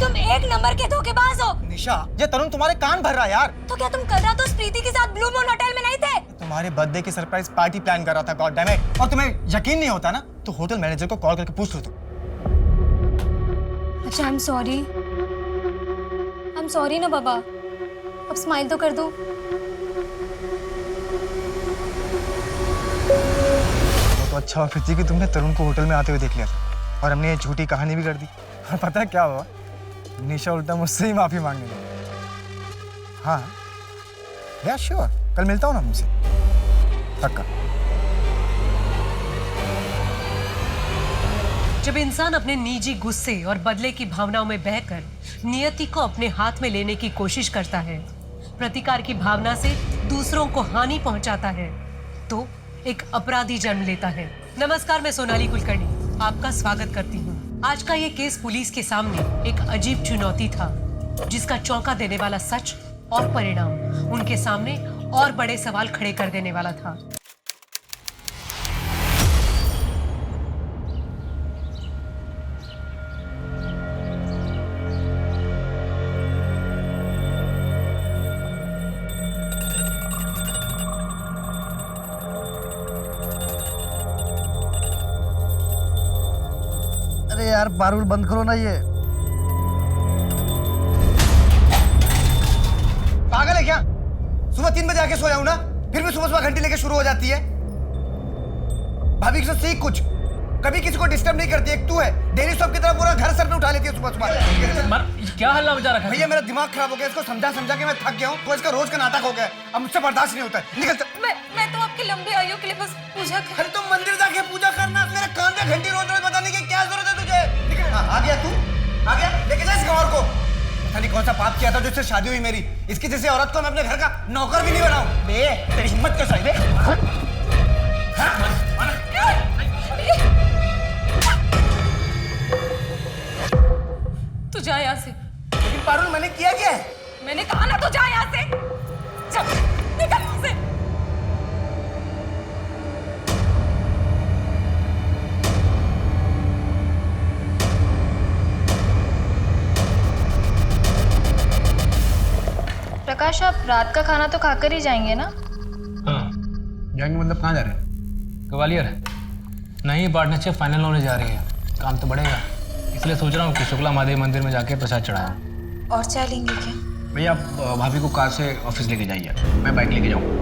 तुम एक नंबर के धोखेबाज हो। निशा, ये तरुण तुम्हारे कान भर रहा है यार। तो क्या तुम कल रात उस प्रीति के साथ ब्लू मून होटल में नहीं थे? तुम्हारे बर्थडे की सरप्राइज पार्टी प्लान कर रहा था, गॉड डैम इट। और तुम्हें यकीन नहीं होता ना, तो होटल मैनेजर को कॉल करके पूछ लो तुम। अच्छा, आई एम सॉरी ना बाबा। अब स्माइल तो कर दो। वो तो अच्छा ऑफिस थी कि तुमने तरुण को होटल में आते हुए देख लिया था और हमने ये झूठी कहानी भी कर दी। और पता है क्या हुआ? निशा उल्टा मुझसे ही माफी मांगने लगी। हाँ या श्योर, कल मिलता हूँ ना मुझसे, पक्का। जब इंसान अपने निजी गुस्से और बदले की भावनाओं में बहकर नियति को अपने हाथ में लेने की कोशिश करता है, प्रतिकार की भावना से दूसरों को हानि पहुंचाता है, तो एक अपराधी जन्म लेता है। नमस्कार, मैं सोनाली कुलकर्णी आपका स्वागत करती हूँ। आज का ये केस पुलिस के सामने एक अजीब चुनौती था, जिसका चौंका देने वाला सच और परिणाम उनके सामने और बड़े सवाल खड़े कर देने वाला था। अरे यार पारुल, बंद करो ना ये। पागल है क्या? सुबह 3 बजे आके सोया हूं ना, फिर भी सुबह सुबह घंटी लेके शुरू हो जाती है। भाभी से सीख कुछ, कभी किसी को डिस्टर्ब नहीं करती। एक तू है, डेली शॉप की तरह पूरा घर सर पे उठा लेती है सुबह सुबह। क्या हल्ला मचा रखा है? भैया मेरा दिमाग खराब हो गया, इसको समझा समझा के मैं थक गया हूँ। तो इसका रोज का नाटक हो गया, अब मुझसे बर्दाश्त नहीं होता है। निकल। मैं तो आपकी लंबी आयु के लिए बस पूजा कर। अरे तुम मंदिर जाके पूजा करना, मेरे कान पे घंटी रोज रोज बताने की क्या जरूरत है तुझे? निकल। हाँ, आ गया तू, आ गया, लेके जा इस गंवार को। पता नहीं कौन सा पाप किया था जो इससे शादी हुई मेरी। इसकी जैसे औरत को मैं अपने घर का नौकर भी नहीं बनाऊं। बे, तेरी हिम्मत कैसे है बे? तू जा यहाँ से। लेकिन पारुल, मैंने किया क्या है? मैंने कहा ना, तू जा यहाँ से। चल, निकल यहाँ से। प्रकाश, आप रात का खाना तो खाकर ही जाएंगे ना? हाँ, जाएंगे मतलब कहाँ जा रहे हैं? ग्वालियर नई पार्टनरशिप फाइनल होने जा रही है, काम तो बढ़ेगा, इसलिए सोच रहा हूँ कि शुक्ला महादेव मंदिर में जाके प्रसाद चढ़ाऊँ। और चाय लेंगे क्या? भैया, आप भाभी को कार से ऑफिस लेके जाइए, मैं बाइक लेके जाऊँ।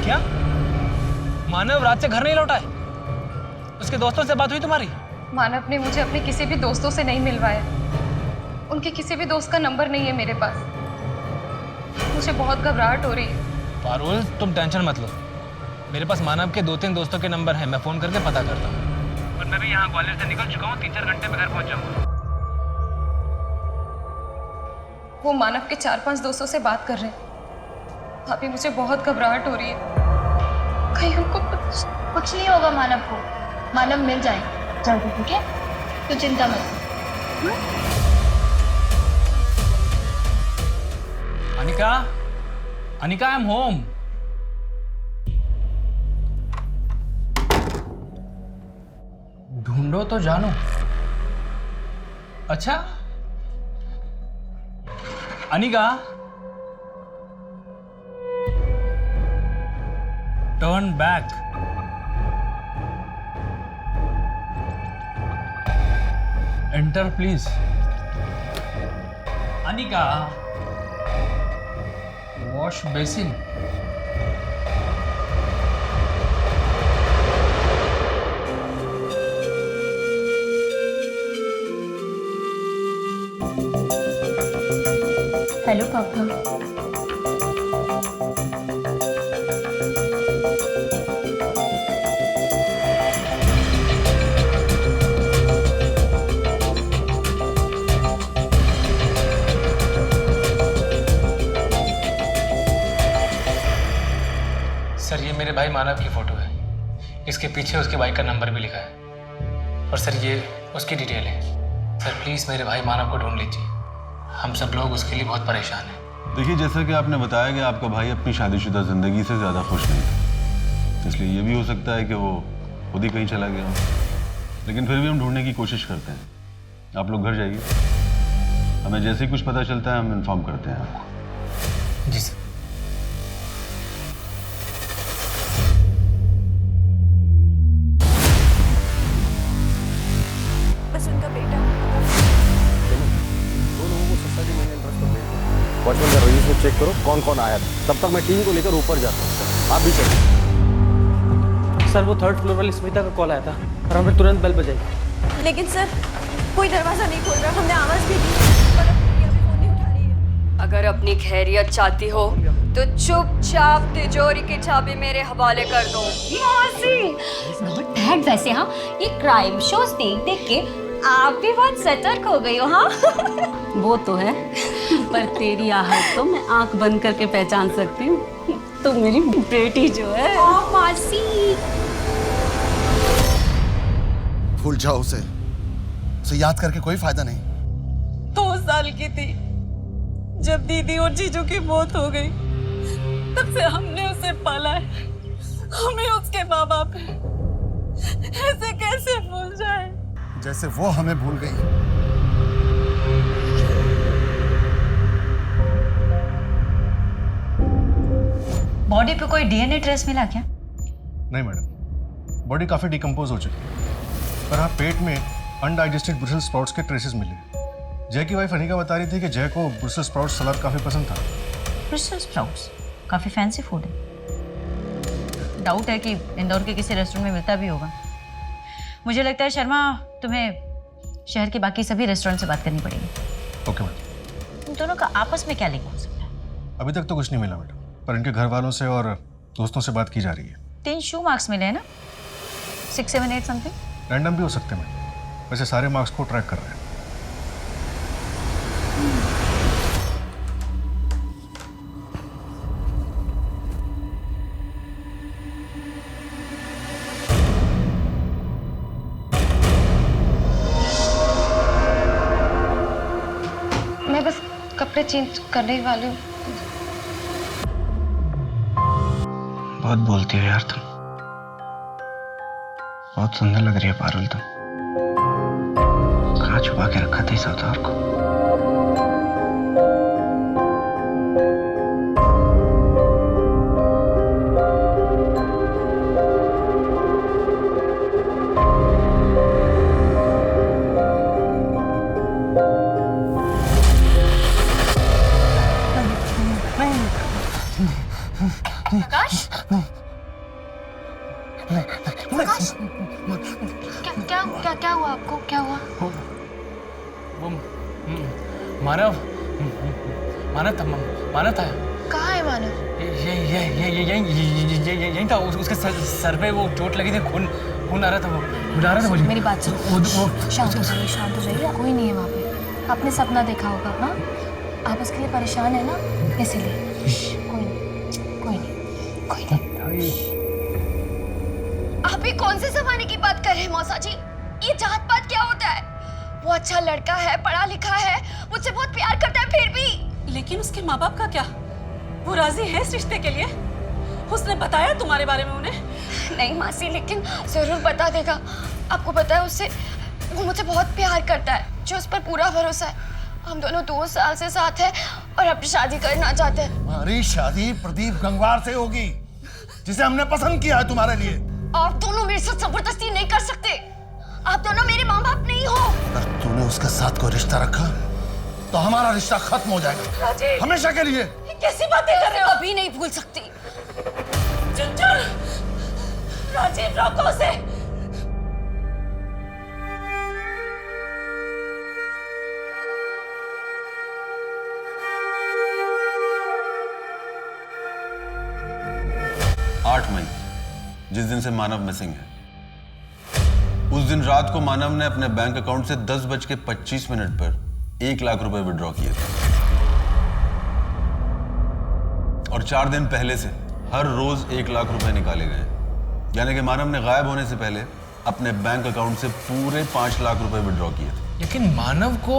क्या मानव रात से घर नहीं लौटा है? उसके दोस्तों से बात हुई तुम्हारी? मानव ने मुझे अपने किसी भी दोस्तों से नहीं मिलवाया। उनके किसी भी दोस्त का नंबर नहीं है मेरे पास। मुझे बहुत घबराहट हो रही है। पारुल, तुम टेंशन मत लो, मेरे पास मानव के 2-3 दोस्तों के नंबर हैं, मैं फोन करके पता करता हूँ। पर मैं भी यहाँ ग्वालियर से निकल चुका हूँ, 3-4 घंटे में घर पहुँच जाऊँगा। वो मानव के 4-5 दोस्तों से बात कर रहे हैं। अभी मुझे बहुत घबराहट हो रही है, कहीं उनको कुछ नहीं होगा मानव को। मानव मिल जाएंगे जल्दी, ठीक है? तो चिंता मत। Anika, Anika, I am home. ढूंढो तो जानो। अच्छा, Anika, turn back. Enter please. Anika, wash basin. Hello पापा। सर ये मेरे भाई मानव की फोटो है, इसके पीछे उसके बाइक का नंबर भी लिखा है, और सर ये उसकी डिटेल है। सर प्लीज़ मेरे भाई मानव को ढूंढ लीजिए, हम सब लोग उसके लिए बहुत परेशान हैं। देखिए, जैसा कि आपने बताया कि आपका भाई अपनी शादीशुदा ज़िंदगी से ज़्यादा खुश नहीं था, इसलिए ये भी हो सकता है कि वो खुद ही कहीं चला गया हो, लेकिन फिर भी हम ढूंढने की कोशिश करते हैं। आप लोग घर जाइए, हमें जैसे ही कुछ पता चलता है हम इन्फॉर्म करते हैं आपको। जी सर। बस उनका बेटा। वॉचमैन का रजिस्टर चेक करो कौन कौन आया था, तब तक मैं टीम को लेकर ऊपर जाता हूँ, आप भी चलिए। सर वो 3rd फ्लोर वाली स्मिता का कॉल आया था और हमें तुरंत बेल बजाई। लेकिन सर कोई दरवाजा नहीं खोल रहा, हमने आवाज भी दी पर अभी फोन नहीं उठा रही है। अगर अपनी खैरियत चाहती हो तो चुपचाप तिजोरी की चाबी मेरे हवाले कर दो। डैड वैसे हाँ, ये क्राइम शोज देख देख के आप भी बहुत सतर्क हो गई हो। हाँ वो तो है, पर तेरी आहट तो मैं आंख बंद करके पहचान सकती हूँ। तो मेरी बेटी जो है। मासी भूल जाओ उसे याद करके कोई फायदा नहीं। 2 साल की थी जब दीदी और जीजू की मौत हो गई, तब से हमने उसे पाला है। हमें उसके माँ बाप है, ऐसे कैसे भूल जाए? जैसे वो हमें भूल गई। बॉडी पे कोई डीएनए ट्रेस मिला क्या? नहीं मैडम, बॉडी काफ़ी डिकम्पोज हो चुकी है, पर हाँ पेट में अनडाइजेस्टेड ब्रुसेल्स स्प्राउट्स के ट्रेसेस मिले। जय की वाइफ अनिका बता रही थी कि जय को ब्रुसेल्स स्प्राउट्स सलाद काफ़ी पसंद था। ब्रुसेल्स स्प्राउट्स काफी फैंसी फूड है। डाउट है कि इंदौर के किसी रेस्टोरेंट में मिलता भी होगा। मुझे लगता है शर्मा, तुम्हें शहर के बाकी सभी रेस्टोरेंट से बात करनी पड़ेगी। Okay madam. तुम दोनों का आपस में क्या लिंक हो सकता है? अभी तक तो कुछ नहीं मिला मैडम, पर इनके घर वालों से और दोस्तों से बात की जा रही है। 3 शू मार्क्स मिले हैं ना, 6, 7, 8 समथिंग। रैंडम भी हो सकते हैं मैडम, वैसे सारे मार्क्स को ट्रैक कर रहे हैं। मैं बस कपड़े चेंज करने ही वाली हूँ। बहुत बोलती हो यार तुम, बहुत सुंदर लग रही है पारुल तुम। कहाँ छुपा के रखा था इस अवतार को? क्या हुआ आपको? क्या हुआ? वो मानव था। कहाँ है मानव? यही था। उसके सर पे वो चोट लगी थी, खून आ रहा था। मुझे मेरी बात सुनो, शांत हो जाइए। कोई नहीं है वहाँ पे। आपने सपना देखा होगा। हाँ, आप उसके लिए परेशान है ना, इसीलिए। कोई नहीं। आप ही कौन से जमाने की बात कर रहे हैं मौसा जी? ये जात पात क्या होता है? वो अच्छा लड़का है, पढ़ा लिखा है, मुझसे बहुत प्यार करता है, फिर भी। लेकिन उसके माँ बाप का क्या? वो राजी है इस रिश्ते के लिए? उसने बताया तुम्हारे बारे में उन्हें? नहीं मासी, लेकिन जरूर बता देगा। आपको पता है उससे, वो मुझसे बहुत प्यार करता है, जो उस पर पूरा भरोसा है। हम दोनों 2 साल से साथ हैं और अपनी शादी करना चाहते हैं। हमारी शादी प्रदीप गंगवार से होगी, जिसे हमने पसंद किया है तुम्हारे लिए। आप दोनों मेरे साथ जबरदस्ती नहीं कर सकते। आप दोनों मेरे माँ बाप नहीं हो। अगर तूने उसके साथ कोई रिश्ता रखा तो हमारा रिश्ता खत्म हो जाएगा राजीव, हमेशा के लिए। कैसी बातें कर रहे हो? अभी नहीं भूल सकती। चुनचुन, राजीव रोको उसे। आठ मई, जिस दिन से मानव मिसिंग है, उस दिन रात को मानव ने अपने बैंक अकाउंट से 10:25 पर 1 लाख रुपए विड्रॉ किए थे और 4 दिन पहले से हर रोज 1 लाख रुपए निकाले गए। यानी कि मानव ने गायब होने से पहले अपने बैंक अकाउंट से पूरे 5 लाख रुपए विड्रॉ किए थे। लेकिन मानव को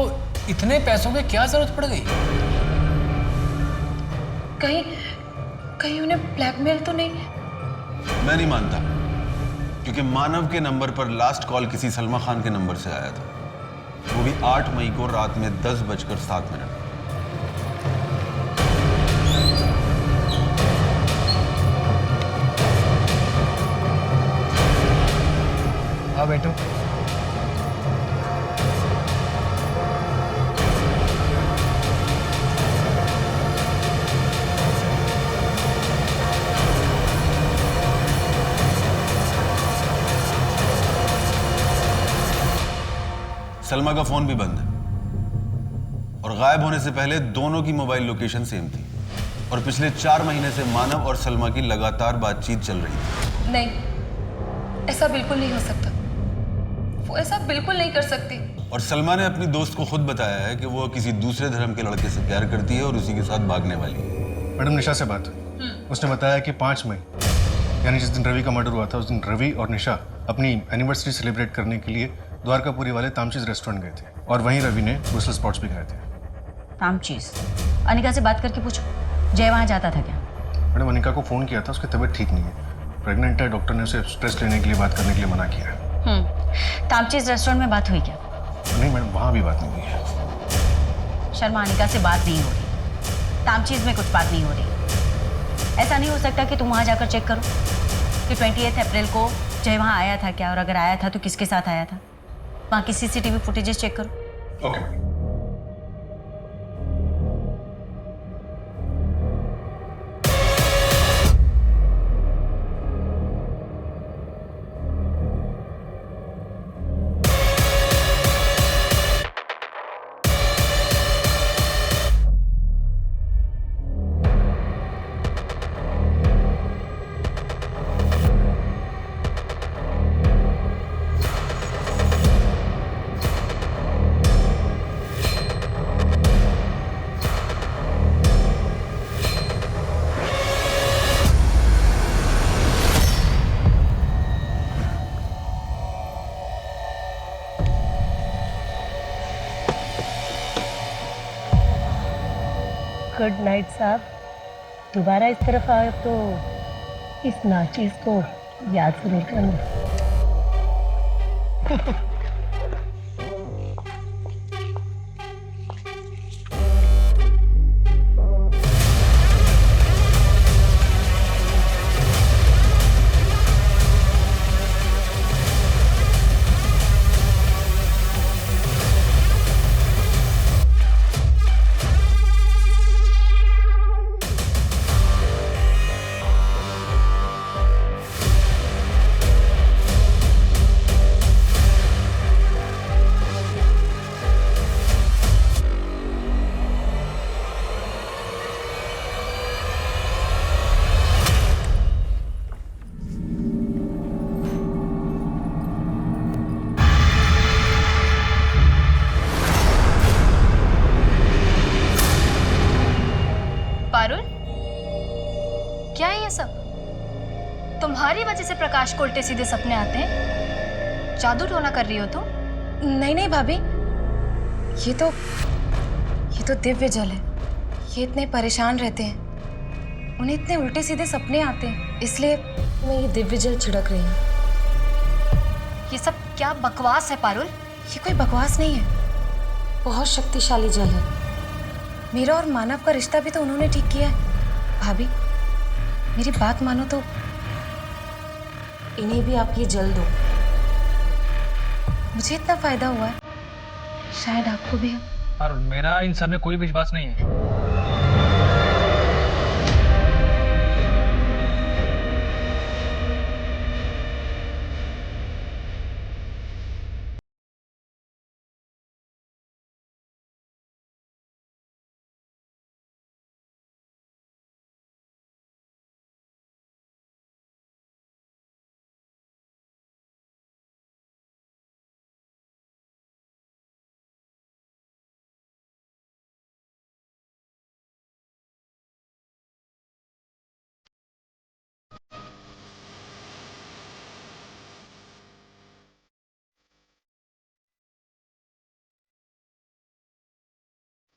इतने पैसों की क्या जरूरत पड़ गई? कहीं उन्हें ब्लैकमेल तो नहीं? मैं नहीं मानता, क्योंकि मानव के नंबर पर लास्ट कॉल किसी सलमा खान के नंबर से आया था, वो भी 8 मई को रात में 10:07। हाँ बेटू, सलमा का फोन भी बंद है और गायब होने से पहले दोनों की मोबाइल लोकेशन सेम थी और पिछले 4 महीने से मानव और सलमा की लगातार बातचीत चल रही थी। नहीं, ऐसा बिल्कुल नहीं हो सकता। वो ऐसा बिल्कुल नहीं कर सकती। और सलमा ने अपनी दोस्त को खुद बताया है कि वो किसी दूसरे धर्म के लड़के से प्यार करती है और उसी के साथ भागने वाली है। मैडम निशा से बात हुई, उसने बताया कि 5 मई यानी जिस दिन रवि का मर्डर हुआ था, उस दिन रवि और निशा अपनी एनिवर्सरी सेलिब्रेट करने के लिए द्वारकापुरी वाले तामचीज रेस्टोरेंट गए थे और वहीं रवि ने ब्रुसेल्स स्प्राउट्स भी खाए थे। तामचीज? अनिका से बात करके पूछो, जय वहाँ जाता था क्या? मैडम अनिका को फ़ोन किया था, उसकी तबीयत ठीक नहीं है, प्रेग्नेंट है, डॉक्टर ने उसे स्ट्रेस लेने के लिए बात करने के लिए मना किया है। तामचीज रेस्टोरेंट में बात हुई क्या? नहीं मैडम, वहाँ भी बात नहीं हुई है। शर्मा, अनिका से बात नहीं हो रही, तामचीज में कुछ बात नहीं हो रही। ऐसा नहीं हो सकता कि तुम वहाँ जाकर चेक करो कि 28 अप्रैल को जय वहाँ आया था क्या, और अगर आया था तो किसके साथ आया था? वहाँ की CCTV फुटेजेस चेक करो। ओके। गुड नाइट साहब। दोबारा इस तरफ आए तो इस नाचीज को याद जरूर करना। पारुल, क्या है ये सब? तुम्हारी वजह से प्रकाश को उल्टे सीधे सपने आते हैं। जादू टोना कर रही हो तुम? नहीं नहीं भाभी, ये तो दिव्य जल है। ये इतने परेशान रहते हैं, उन्हें इतने उल्टे सीधे सपने आते हैं, इसलिए मैं ये दिव्य जल छिड़क रही हूँ। ये सब क्या बकवास है पारुल? ये कोई बकवास नहीं है, बहुत शक्तिशाली जल है। मेरा और मानव का रिश्ता भी तो उन्होंने ठीक किया है। भाभी, मेरी बात मानो तो इन्हें भी आप ये जल दो। मुझे इतना फायदा हुआ है, शायद आपको भी और मेरा इन सब में कोई विश्वास नहीं है।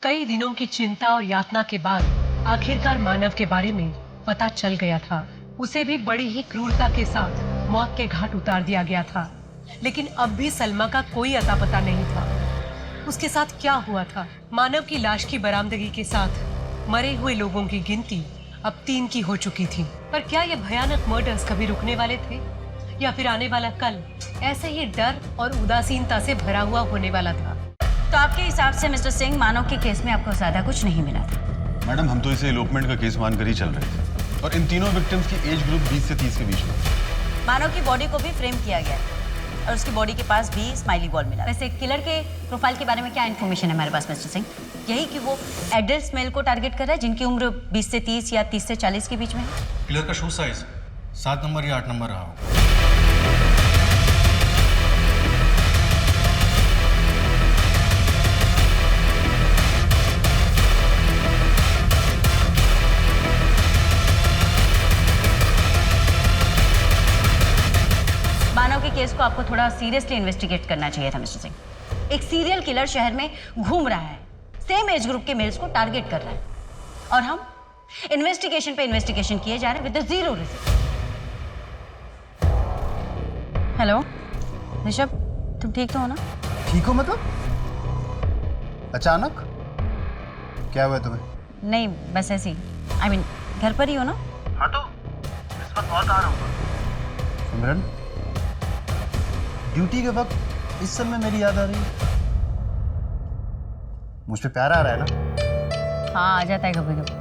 कई दिनों की चिंता और यातना के बाद आखिरकार मानव के बारे में पता चल गया था। उसे भी बड़ी ही क्रूरता के साथ मौत के घाट उतार दिया गया था, लेकिन अब भी सलमा का कोई अता पता नहीं था। उसके साथ क्या हुआ था? मानव की लाश की बरामदगी के साथ मरे हुए लोगों की गिनती अब 3 की हो चुकी थी। पर क्या ये भयानक मर्डर्स कभी रुकने वाले थे, या फिर आने वाला कल ऐसे ही डर और उदासीनता से भरा हुआ होने वाला था? तो आपके हिसाब से मिस्टर सिंह, मानव के केस में आपको ज्यादा कुछ नहीं मिला था? मैडम, हम तो इसे एलोपमेंट का केस मानकर ही चल रहे थे, और इन तीनों विक्टिम्स की एज ग्रुप 20 से 30 के बीच में। मानव की बॉडी को भी फ्रेम किया गया और उसकी बॉडी के पास भी स्माइली बॉल मिला। वैसे किलर के प्रोफाइल के बारे में क्या इन्फॉर्मेशन है हमारे पास मिस्टर सिंह? यही कि वो एडल्ट मेल को टारगेट कर रहा है जिनकी उम्र 20 से 30 या 30 से 40 के बीच में है। किलर का शू साइज 7 नंबर या 8 नंबर रहा हो। मानव के केस को आपको थोड़ा सीरियसली इन्वेस्टिगेट करना चाहिए था मिस्टर सिंह। एक सीरियल किलर शहर में घूम रहा है, सेम एज ग्रुप के मेल्स को टारगेट कर रहा है, और हम इन्वेस्टिगेशन पे इन्वेस्टिगेशन किए जा रहे हैं with zero result. Hello Rishabh, तुम ठीक तो हो ना? ठीक हो मतलब? अचानक क्या हुआ तुम्हें? नहीं, बस ऐसे ही। I mean, घर पर ही हो ना? हाँ, तो इस वक्त और कहाँ रहूँगा? सिमरन, ड्यूटी के वक्त इस समय मेरी याद आ रही है। मुझ पे प्यार आ रहा है ना? हाँ, आ जाता है कभी कभी।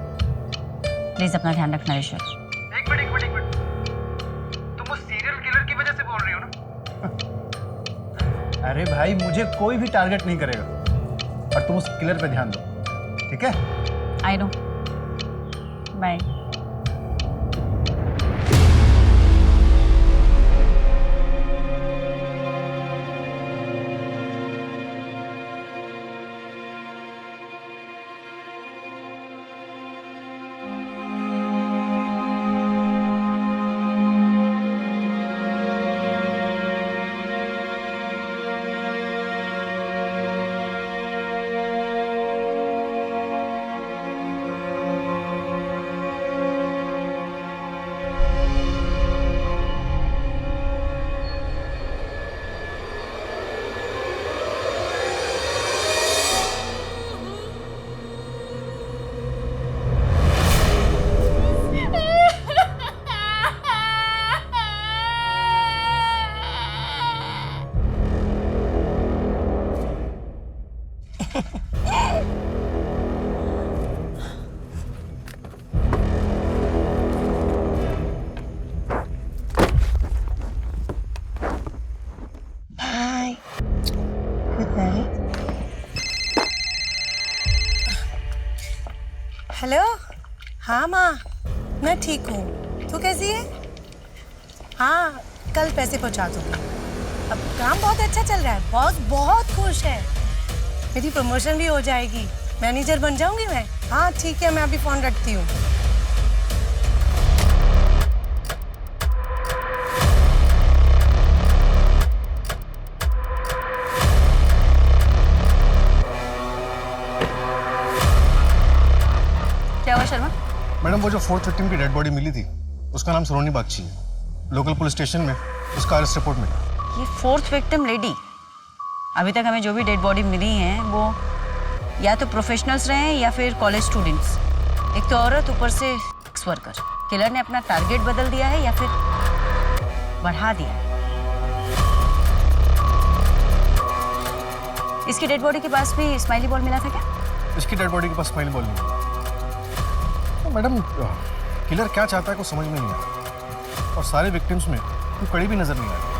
प्लीज अपना ध्यान रखना ऋषभ। एक मिनट। तुम उस सीरियल किलर की वजह से बोल रही हो ना? अरे भाई, मुझे कोई भी टारगेट नहीं करेगा, और तुम उस किलर पे ध्यान दो, ठीक है? I know. बाय। हेलो। हाँ माँ, मैं ठीक हूँ। तू कैसी है? हाँ, कल पैसे पहुँचा दूँगी। अब काम बहुत अच्छा चल रहा है, बॉस बहुत खुश है। मेरी प्रमोशन भी हो जाएगी, मैनेजर बन जाऊंगी मैं। हाँ ठीक है, मैं अभी फोन रखती हूँ। क्या हुआ शर्मा? मैडम, वो जो 4th विक्टिम की डेड बॉडी मिली थी, उसका नाम सलोनी बागची है। लोकल पुलिस स्टेशन में उसका अरेस्ट रिपोर्ट मिला। ये 4th विक्टिम लेडी? अभी तक हमें जो भी डेड बॉडी मिली हैं वो या तो प्रोफेशनल्स रहे हैं या फिर कॉलेज स्टूडेंट्स। एक तो औरत, ऊपर से सेक्स वर्कर। किलर ने अपना टारगेट बदल दिया है या फिर बढ़ा दिया है? इसकी डेड बॉडी के पास भी स्माइली बॉल मिला था क्या? इसकी डेड बॉडी के पास स्माइल बॉल नहीं है। तो मैडम किलर क्या चाहता है कुछ समझ में नहीं आ रहा, और सारे विक्टिम्स में कोई कड़ी भी नजर नहीं आ रही।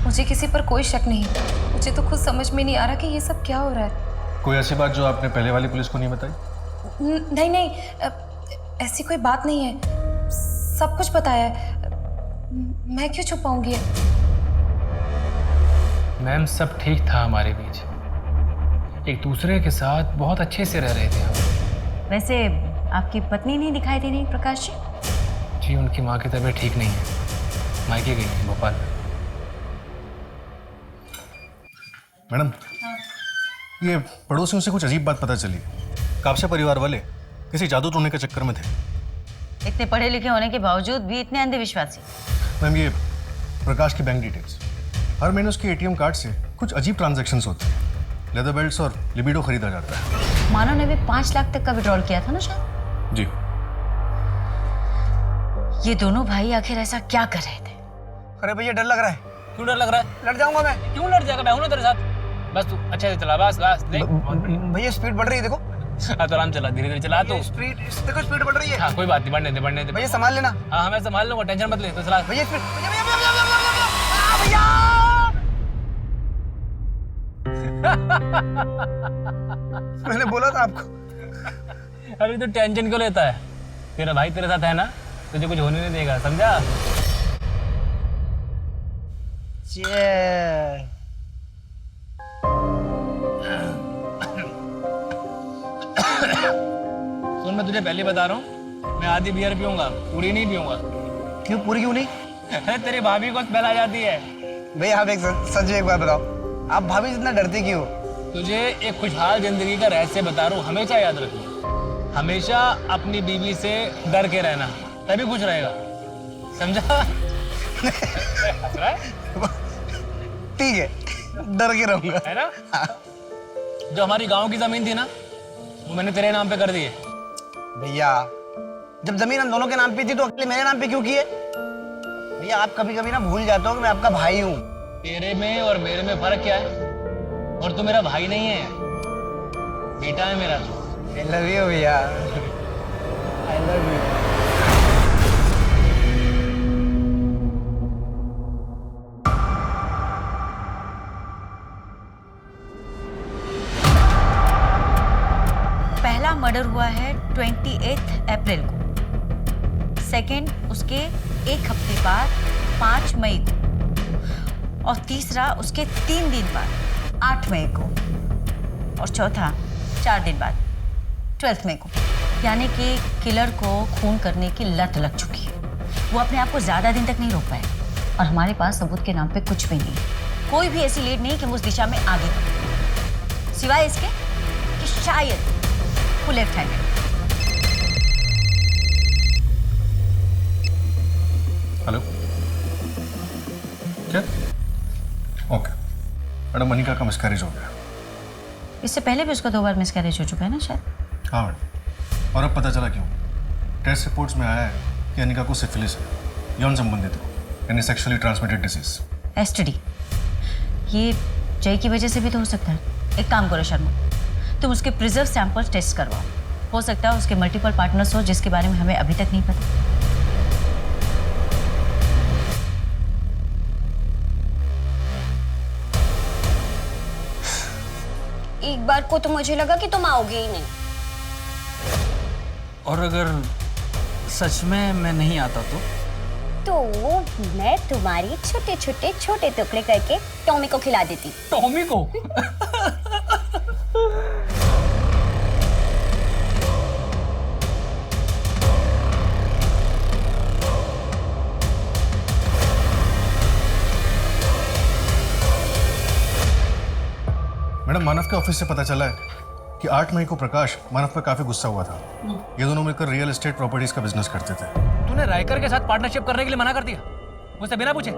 मुझे किसी पर कोई शक नहीं। मुझे तो खुद समझ में नहीं आ रहा कि ये सब क्या हो रहा है। कोई ऐसी बात जो आपने पहले वाली पुलिस को नहीं बताई? नहीं नहीं, ऐसी कोई बात नहीं है, सब कुछ बताया है। मैं क्यों छुपाऊंगी? मैम सब ठीक था हमारे बीच, एक दूसरे के साथ बहुत अच्छे से रह रहे थे हम। वैसे आपकी पत्नी नहीं दिखाई दे रही प्रकाश जी? जी उनकी माँ की तबीयत ठीक नहीं है, मायके गई है भोपाल में। मैडम ये पड़ोसियों से कुछ अजीब बात पता चली। कापसे परिवार वाले किसी जादू टोने के चक्कर में थे। इतने पढ़े लिखे होने के बावजूद भी इतने अंधविश्वासी। मैम ये प्रकाश की बैंक डिटेल्स, हर महीने उसके एटीएम कार्ड से कुछ अजीब ट्रांजैक्शंस होते हैं। लेदर बेल्ट्स और लिबिडो खरीदा जाता है। मानव ने भी 5 लाख तक का विड्रॉल किया था ना शायद? जी। ये दोनों भाई आखिर ऐसा क्या कर रहे थे? अरे भैया डर लग रहा है। क्यों डर लग रहा है? लड़ जाऊंगा मैं। क्यों लड़ जाएगा? मैं हूं ना तेरे साथ। बस तू अच्छे से चला, बस बस देख। भैया स्पीड बढ़ रही है, देखो। तो आराम चला, धीरे धीरे चला तू। स्पीड देखो, स्पीड बढ़ रही है। हाँ कोई बात नहीं, बढ़ने दे बढ़ने दे। भैया संभाल लेना। हाँ मैं संभाल लूंगा, टेंशन मत ले, तो चला। भैया स्पीड। मैंने बोला था आपको। अरे तू टेंशन क्यों लेता है? तेरा भाई तेरे साथ है ना, तुझे कुछ होने नहीं देगा, समझा? सुन मैं तुझे पहले बता रहा हूँ, मैं आधी बियर पीऊंगा, पूरी नहीं पीऊंगा। क्यों पूरी क्यों नहीं? अरे तेरी भाभी को स्मेल आ जाती है। भैया आप एक सच में एक बात बताओ, आप भाभी जितना डरती क्यों? तुझे एक खुशहाल जिंदगी का रहस्य बता रहा हूँ, हमेशा याद रखना। हमेशा अपनी बीवी से डर के रहना, तभी खुश रहेगा, समझा? ठीक है, डर के रहूंगा, है ना? जो हमारी गांव की जमीन थी ना, वो मैंने तेरे नाम पे कर दी है। भैया जब जमीन हम दोनों के नाम पे थी तो अकेले मेरे नाम पे क्यों की है? भैया आप कभी कभी ना भूल जाते हो कि मैं आपका भाई हूँ। तेरे में और मेरे में फर्क क्या है? और तू मेरा भाई नहीं है, बेटा है मेरा। I love you भैया, I love you। पहला मर्डर हुआ है 28 अप्रैल को, सेकंड उसके एक हफ्ते बाद 5 मई को, और तीसरा उसके 3 दिन बाद 8 मई को, और चौथा 4 दिन बाद 12 मई को। यानी कि किलर को खून करने की लत लग चुकी है। वो अपने आप को ज्यादा दिन तक नहीं रोक पाए, और हमारे पास सबूत के नाम पे कुछ भी नहीं, कोई भी ऐसी लीड नहीं कि हम उस दिशा में आगे बढ़े, सिवाय इसके कि शायद वो लेफ्ट हैंडेड। हेलो, क्या? ओके मैडम, मनिका का मिसकैरेज हो गया। इससे पहले भी उसका 2 बार मिसकैरेज हो चुका है ना शायद? हाँ मैडम, और अब पता चला क्यों। टेस्ट रिपोर्ट्स में आया है कि अनिका को सिफिलिस है, यौन संबंधित हो, यानी सेक्सुअली ट्रांसमिटेड डिजीज। एसटीडी। ये जय की वजह से भी तो हो सकता है। एक काम करो शर्मा, तुम उसके प्रिजर्व सैंपल टेस्ट करवाओ, हो सकता है उसके मल्टीपल पार्टनर्स हो जिसके बारे में हमें अभी तक नहीं पता। एक बार को तो मुझे लगा कि तुम आओगे ही नहीं। और अगर सच में मैं नहीं आता तो मैं तुम्हारी छोटे छोटे छोटे टुकड़े करके टॉमी को खिला देती। टॉमी को? मैडम मानव के ऑफिस से पता चला है कि 8 मई को प्रकाश मानव पर काफी गुस्सा हुआ था। ये दोनों मिलकर रियल एस्टेट प्रॉपर्टीज का बिजनेस करते थे। तूने रायकर के साथ पार्टनरशिप करने के लिए मना कर दिया, मुझसे बिना पूछे।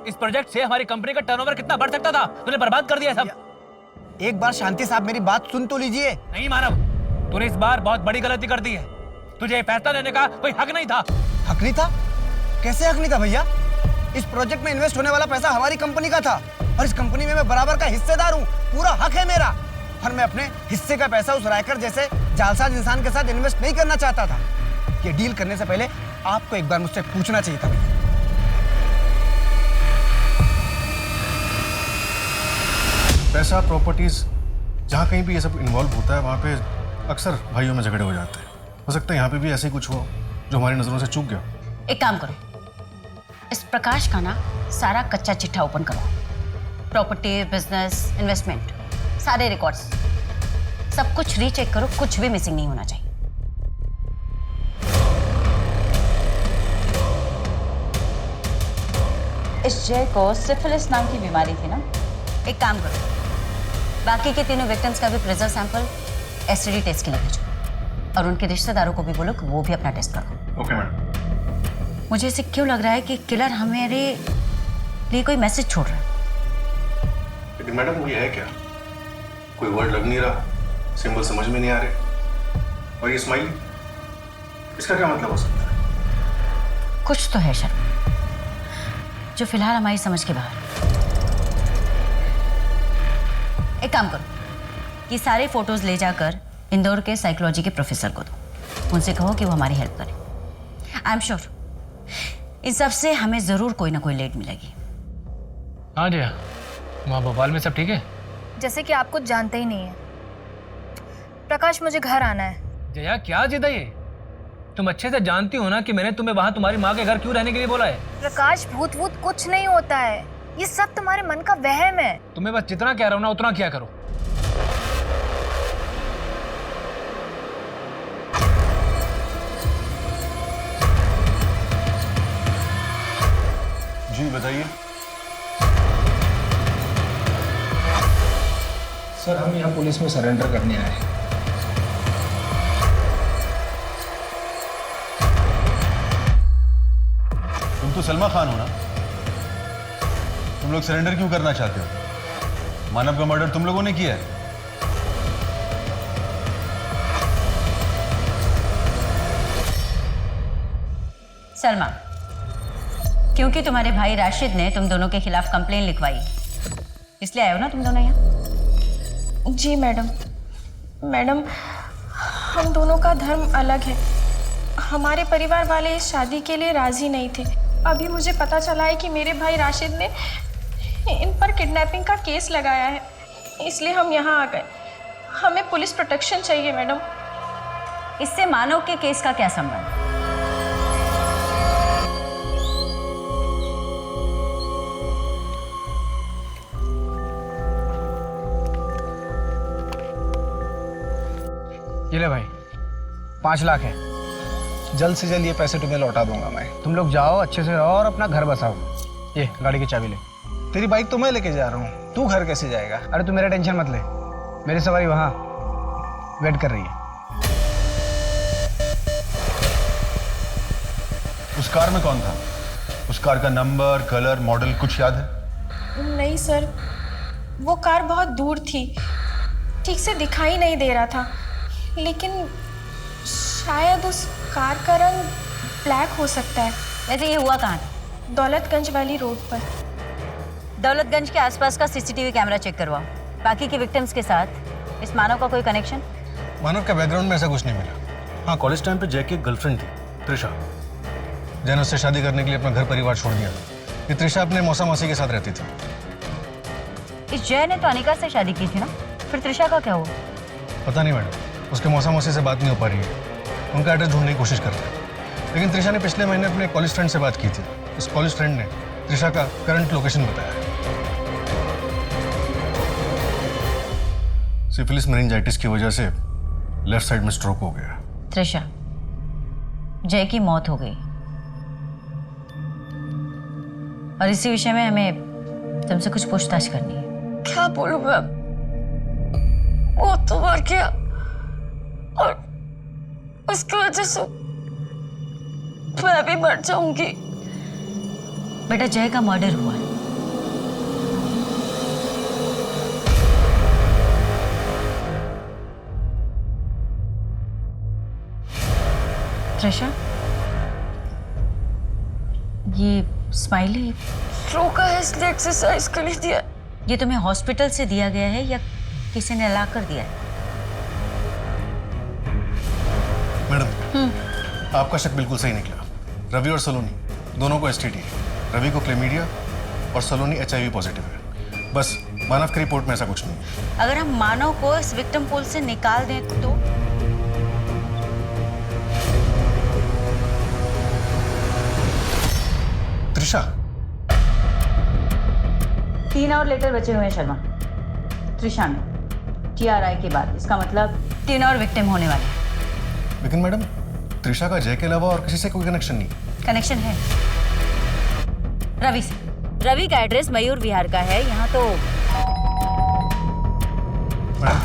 इस प्रोजेक्ट से हमारी कंपनी का टर्नओवर कितना बढ़ सकता था, तूने बर्बाद कर दिया सब। एक बार शांति साहब मेरी बात सुन तो लीजिए। नहीं मानव, तूने इस बार बहुत बड़ी गलती कर दी है। तुझे फैसला लेने का कोई हक नहीं था। हक नहीं था? कैसे हक नहीं था भैया? इस प्रोजेक्ट में इन्वेस्ट होने वाला पैसा हमारी कंपनी का था और इस कंपनी में मैं बराबर का हिस्सेदार हूँ, पूरा हक है मेरा। और मैं अपने हिस्से का पैसा उस रायकर जैसे जालसाज इंसान के साथ इन्वेस्ट नहीं करना चाहता था। ये डील करने से पहले आपको एक बार मुझसे पूछना चाहिए था भैया। पैसा, प्रॉपर्टीज, जहाँ कहीं भी ये सब इन्वॉल्व होता है वहाँ पे अक्सर भाइयों में झगड़े हो जाते हैं। हो सकता है यहाँ पे भी ऐसे ही कुछ हो जो हमारी नजरों से चूक गया। एक काम करो, इस प्रकाश का ना सारा कच्चा चिट्ठा ओपन करो। प्रॉपर्टी, बिजनेस, इन्वेस्टमेंट, सारे रिकॉर्ड्स, सब कुछ रीचेक करो, कुछ भी मिसिंग नहीं होना चाहिए। इस जय को सिफिलिस नाम की बीमारी थी ना? एक काम करो, बाकी के तीनों विक्टिम्स का भी प्रेजर सैंपल एसटीडी टेस्ट के लिए भेजो और उनके रिश्तेदारों को भी बोलो कि वो भी अपना टेस्ट करो। Okay madam. मुझे ऐसे क्यों लग रहा है कि किलर हमारे लिए कोई मैसेज छोड़ रहा है। लेकिन मैडम ये है क्या? कोई वर्ड लग नहीं रहा, सिंबल समझ में नहीं आ रहे, और ये स्माइल, इसका क्या मतलब हो सकता है? कुछ तो है शर्मा जो फिलहाल हमारी समझ के बाहर। एक काम करो, ये सारे फोटोज ले जाकर इंदौर के साइकोलॉजी के प्रोफेसर को दो, उनसे कहो कि वो हमारी हेल्प करें। आई एम श्योर इन सब से हमें जरूर कोई ना कोई लीड मिलेगी। हाँ जया, वहाँ भोपाल में सब ठीक है? जैसे कि आप कुछ जानते ही नहीं है। प्रकाश, मुझे घर आना है। जया क्या जिद है ये? तुम अच्छे से जानती हो ना कि मैंने तुम्हें वहाँ तुम्हारी माँ के घर क्यों रहने के लिए बोला है। प्रकाश, भूत वूत कुछ नहीं होता है, ये सब तुम्हारे मन का वहम है। तुम्हें बस जितना कह रहा हूँ ना उतना किया करो। जी बताइए। सर, हम यहाँ पुलिस में सरेंडर करने आए हैं। तुम तो सलमा खान हो ना? तुम लोग सरेंडर क्यों करना चाहते हो? मानव का मर्डर तुम लोगों ने किया है। सलमा, क्योंकि तुम्हारे भाई राशिद ने तुम दोनों के खिलाफ कंप्लेन लिखवाई, इसलिए आए हो ना तुम दोनों यहाँ? जी मैडम। मैडम, हम दोनों का धर्म अलग है। हमारे परिवार वाले इस शादी के लिए राजी नहीं थे। अभी मुझे पता चला है कि मेरे भाई राशिद ने इन पर किडनैपिंग का केस लगाया है, इसलिए हम यहाँ आ गए। हमें पुलिस प्रोटेक्शन चाहिए मैडम। इससे मानव के केस का क्या संबंध? ये ले भाई, 5 लाख है। जल्द से जल्द ये पैसे तुम्हें लौटा दूंगा मैं। तुम लोग जाओ, अच्छे से रहो और अपना घर बसाओ। ये गाड़ी की चाबी ले। तेरी बाइक तो मैं लेके जा रहा हूँ, तू घर कैसे जाएगा? अरे तू मेरा टेंशन मत ले, मेरी सवारी वहाँ वेट कर रही है। उस कार में कौन था? उस कार का नंबर, कलर, मॉडल कुछ याद है? नहीं सर, वो कार बहुत दूर थी, ठीक से दिखाई नहीं दे रहा था, लेकिन शायद उस कार का रंग ब्लैक हो सकता है। वैसे ये हुआ कहाँ था? दौलतगंज वाली रोड पर। दौलतगंज के आसपास का सीसीटीवी कैमरा चेक करवाओ। बाकी के विक्टिम्स के साथ इस मानव का कोई कनेक्शन? मानव के बैकग्राउंड में ऐसा कुछ नहीं मिला। हाँ, कॉलेज टाइम पे जय की एक गर्लफ्रेंड थी, त्रिशा। जय ने उससे शादी करने के लिए अपना घर परिवार छोड़ दिया। ये त्रिशा अपने मौसा मौसी के साथ रहती थी। इस जय ने तो अनिका से शादी की थी ना, फिर त्रिशा का क्या हुआ? पता नहीं मैडम, उसके मौसा मौसी से बात नहीं हो पा रही है। उनका एड्रेस ढूंढने की कोशिश कर रहे हैं, लेकिन त्रिशा ने पिछले महीने अपने कॉलेज फ्रेंड से बात की थी। उस कॉलेज फ्रेंड ने त्रिशा का करंट लोकेशन बताया है। सिफिलिस मेनिंजाइटिस की वजह से लेफ्ट साइड में स्ट्रोक हो गया। त्रिशा, जय की मौत हो गई और इसी विषय में हमें तुमसे कुछ पूछताछ करनी है। क्या बोलूं मैं? वो तो मर गया और उसकी वजह से मैं भी मर जाऊंगी। बेटा, जय का मर्डर हुआ है। त्रिशा, ये स्माइली, रोका है इसलिए एक्सरसाइज के लिए दिया। ये तुम्हें हॉस्पिटल से दिया गया है या किसी ने ला कर दिया है? मैडम, आपका शक बिल्कुल सही निकला। रवि और सलोनी दोनों को एसटीडी है। रवि को क्लेमीडिया और सलोनी HIV पॉजिटिव है। बस मानव की रिपोर्ट में ऐसा कुछ नहीं है। अगर हम मानव को इस विक्टिम पूल से निकाल दें तो? त्रिशा, 3 और लेटर बचे हुए हैं शर्मा। त्रिशा में TRI के बाद, इसका मतलब 3 और विक्टिम होने वाले हैं। लेकिन मैडम, त्रिशा का जय के अलावा और किसी से कोई कनेक्शन नहीं। कनेक्शन है रवि से। रवि का एड्रेस मयूर विहार का है। यहाँ तो मैडम,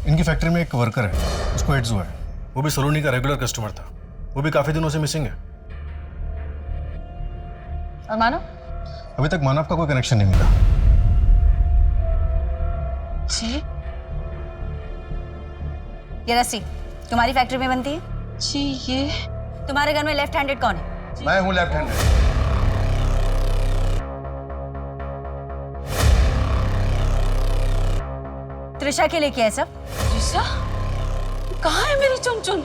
इनकी फैक्ट्री में एक वर्कर है, उसको एड्स हुआ है। वो भी सलोनी का रेगुलर कस्टमर था। वो भी काफी दिनों से मिसिंग है। और मानव? अभी तक मानव का कोई कनेक्शन नहीं मिला। जी? ये रस्सी तुम्हारी फैक्ट्री में बनती है? जी, ये तुम्हारे घर में लेफ्ट हैंडेड कौन है? मैं हूँ लेफ्ट हैंडेड। त्रिशा के लिए क्या है सब? त्रिशा? कहाँ है मेरी चुन-चुन?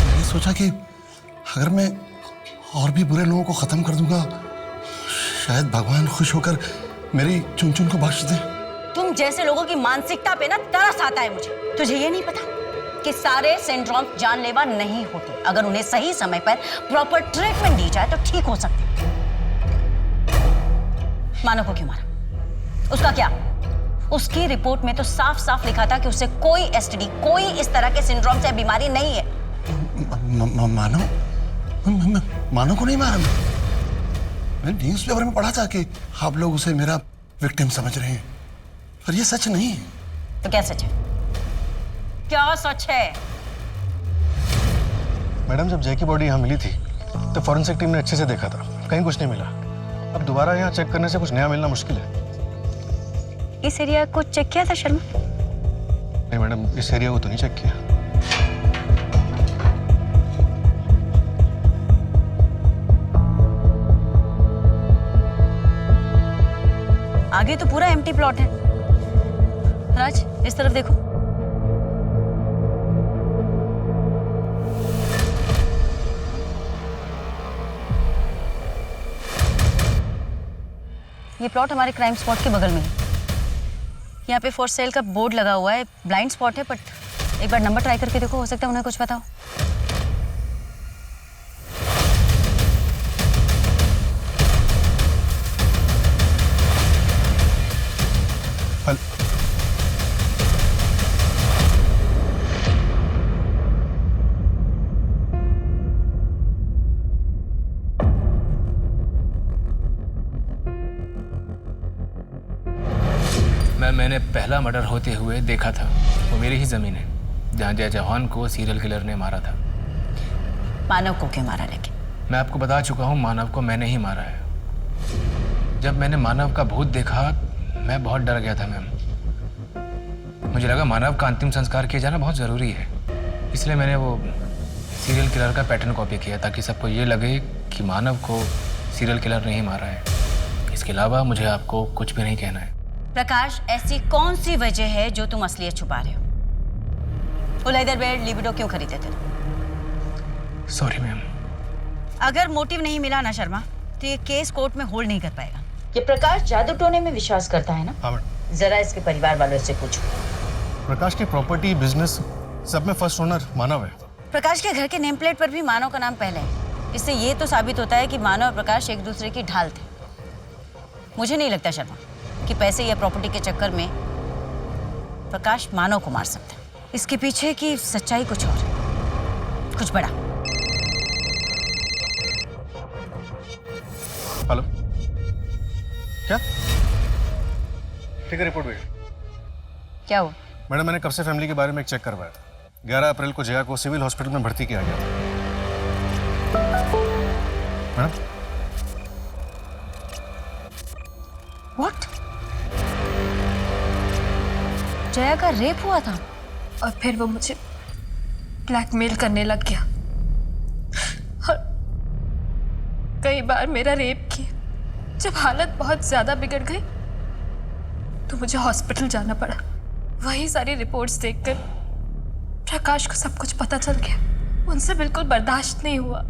मैंने सोचा कि अगर मैं और भी बुरे लोगों को खत्म कर दूंगा, शायद भगवान खुश होकर मेरी चुन-चुन को बख्श दे। तुम जैसे लोगों की मानसिकता पे ना तरस आता है मुझे। तुझे ये नहीं पता कि सारे सिंड्रोम जानलेवा नहीं होते। अगर उन्हें सही समय पर प्रॉपर ट्रीटमेंट दी जाए तो ठीक हो सकते। मानव को क्यों मारा? उसका क्या? उसकी रिपोर्ट में तो साफ साफ लिखा था कि उसे कोई STD, कोई इस तरह के सिंड्रोम से बीमारी नहीं है। मानव को नहीं मारा। मैंने न्यूज़पेपर में पढ़ा था कि आप लोग उसे मेरा विक्टिम समझ रहे हैं, पर ये सच नहीं है। तो क्या सच है? क्या सच है? मैडम, जब जय की बॉडी यहाँ मिली थी तो फॉरेंसिक टीम ने अच्छे से देखा था, कहीं कुछ नहीं मिला। अब दोबारा यहाँ चेक करने से कुछ नया मिलना मुश्किल है। इस एरिया को चेक किया था शर्मा? नहीं मैडम, इस एरिया को तो नहीं चेक किया। आगे तो पूरा एम्प्टी प्लॉट है। राज, इस तरफ देखो। ये प्लॉट हमारे क्राइम स्पॉट के बगल में है। यहाँ पे फॉर सेल का बोर्ड लगा हुआ है। ब्लाइंड स्पॉट है, बट एक बार नंबर ट्राई करके देखो, हो सकता है उन्हें कुछ पता हो। मैंने पहला मर्डर होते हुए देखा था। वो मेरी ही जमीन है जहाँ जय जवान को सीरियल किलर ने मारा था। मानव को क्यों मारा? लेकिन मैं आपको बता चुका हूँ, मानव को मैंने ही मारा है। जब मैंने मानव का भूत देखा मैं बहुत डर गया था मैम। मुझे लगा मानव का अंतिम संस्कार किया जाना बहुत ज़रूरी है, इसलिए मैंने वो सीरियल किलर का पैटर्न कॉपी किया ताकि सबको ये लगे कि मानव को सीरियल किलर ने ही मारा है। इसके अलावा मुझे आपको कुछ भी नहीं कहना है। प्रकाश, ऐसी कौन सी वजह है जो तुम असलियत छुपा रहे हो? वो लेदर बेड लिबिडो क्यों खरीदे थे? Sorry ma'am. अगर मोटिव नहीं मिला ना शर्मा, तो ये केस कोर्ट में होल्ड नहीं कर पाएगा। ये प्रकाश जादू टोने में विश्वास करता है ना? हाँ मैडम। जरा इसके परिवार वालों से पूछो। प्रकाश की प्रॉपर्टी, बिजनेस सब में फर्स्ट ओनर मानव है। प्रकाश के घर के नेम प्लेट पर भी मानव का नाम पहले है। इससे ये तो साबित होता है कि मानव और प्रकाश एक दूसरे की ढाल थे। मुझे नहीं लगता शर्मा कि पैसे या प्रॉपर्टी के चक्कर में प्रकाश मानव को मार सकता है। इसके पीछे की सच्चाई कुछ और, कुछ बड़ा। हेलो, क्या? ठीक है, रिपोर्ट भेज। क्या हुआ? मैडम, मैंने कब से फैमिली के बारे में एक चेक करवाया था। 11 अप्रैल को जया को सिविल हॉस्पिटल में भर्ती किया गया था। Madam, what? जया का रेप हुआ था? और फिर वो मुझे ब्लैकमेल करने लग गया और कई बार मेरा रेप किया। जब हालत बहुत ज़्यादा बिगड़ गई तो मुझे हॉस्पिटल जाना पड़ा। वही सारी रिपोर्ट्स देखकर प्रकाश को सब कुछ पता चल गया। उनसे बिल्कुल बर्दाश्त नहीं हुआ।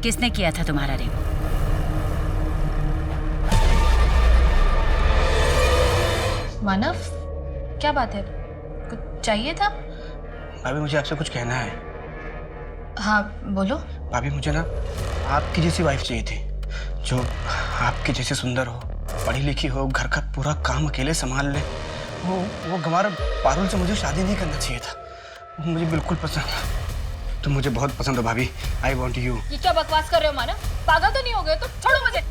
किसने किया था तुम्हारा रेप? मानव, क्या बात है? कुछ चाहिए था? भाभी मुझे आपसे कुछ कहना है। हाँ बोलो। भाभी मुझे ना आपकी जैसी वाइफ चाहिए थी, जो आपके जैसे सुंदर हो, पढ़ी लिखी हो, घर का पूरा काम अकेले संभाल ले। वो गंवार पारुल से मुझे शादी नहीं करना चाहिए था। वो मुझे बिल्कुल पसंद है। तुम मुझे बहुत पसंद हो भाभी। I want you. ये क्या बकवास कर रहे हो मानव? पागल तो नहीं हो गए? तो छोड़ो मुझे।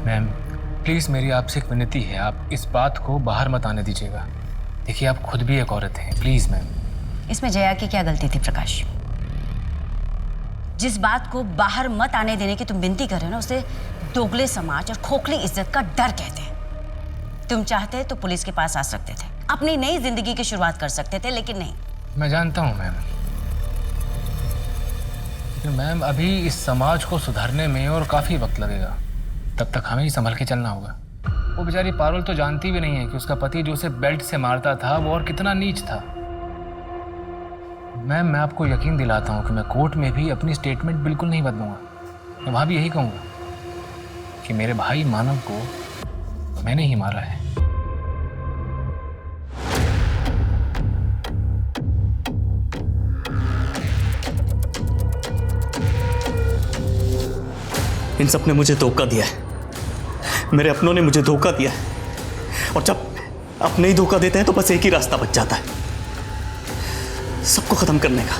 मैम प्लीज़ मेरी आपसे एक विनती है, आप इस बात को बाहर मत आने दीजिएगा। देखिए आप खुद भी एक औरत हैं, प्लीज़ मैम। इसमें जया की क्या गलती थी प्रकाश? जिस बात को बाहर मत आने देने की तुम विनती कर रहे हो ना, उसे दोगले समाज और खोखली इज्जत का डर कहते हैं। तुम चाहते तो पुलिस के पास आ सकते थे, अपनी नई जिंदगी की शुरुआत कर सकते थे, लेकिन नहीं। मैं जानता हूँ मैम, लेकिन मैम अभी इस समाज को सुधारने में और काफ़ी वक्त लगेगा। तब तक हमें ही संभल के चलना होगा। वो बेचारी पारुल तो जानती भी नहीं है कि उसका पति जो उसे बेल्ट से मारता था वो और कितना नीच था। मैम मैं आपको यकीन दिलाता हूँ कि मैं कोर्ट में भी अपनी स्टेटमेंट बिल्कुल नहीं बदलूंगा। मैं वहाँ भी यही कहूँगा कि मेरे भाई मानव को मैंने ही मारा है। इन सब ने मुझे धोखा दिया है, मेरे अपनों ने मुझे धोखा दिया है। और जब अपने ही धोखा देते हैं तो बस एक ही रास्ता बच जाता है, सबको खत्म करने का।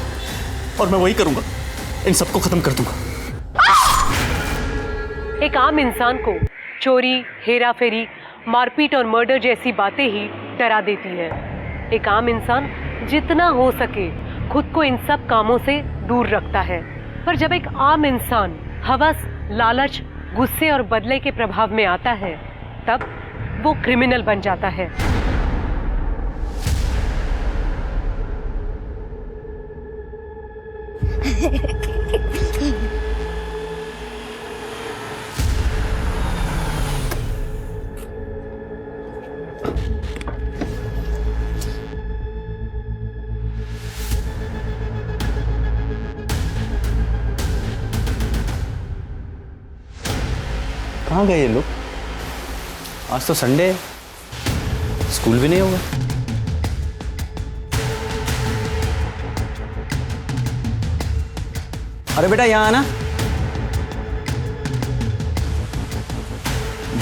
और मैं वही करूंगा, इन सबको खत्म कर दूंगा। एक आम इंसान को चोरी, हेरा फेरी, मारपीट और मर्डर जैसी बातें ही डरा देती है। एक आम इंसान जितना हो सके खुद को इन सब कामों से दूर रखता है, पर जब एक आम इंसान हवस, लालच, गुस्से और बदले के प्रभाव में आता है तब वो क्रिमिनल बन जाता है। कहाँ गए ये लोग? आज तो संडे है, स्कूल भी नहीं होगा। अरे बेटा यहाँ आना।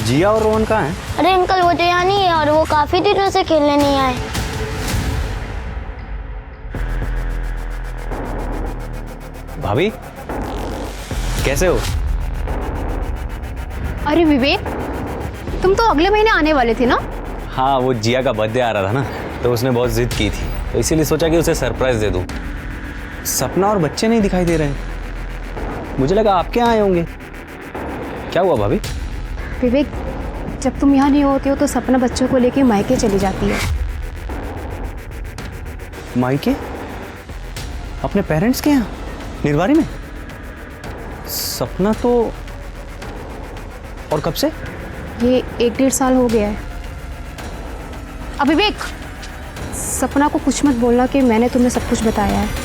जिया और रोहन कहाँ हैं? अरे अंकल वो तो यहाँ नहीं है और वो काफी दिनों से खेलने नहीं आए। भाभी कैसे हो? अरे विवेक, तुम तो अगले महीने आने वाले थे ना? हाँ, वो जिया का बर्थडे आ रहा था ना, तो उसने बहुत जिद की थी, तो इसीलिए सोचा कि उसे सरप्राइज दे दूं। सपना और बच्चे नहीं दिखाई दे रहे, मुझे लगा आपके यहाँ आए होंगे। क्या हुआ भाभी? विवेक, जब तुम यहाँ नहीं होते हो तो सपना बच्चों को लेके मायके चली जाती है। मायके? अपने पेरेंट्स के यहाँ निर्वारी में? सपना तो, और कब से? ये 1-1.5 साल हो गया है। अब विवेक, सपना को कुछ मत बोलना कि मैंने तुम्हें सब कुछ बताया है।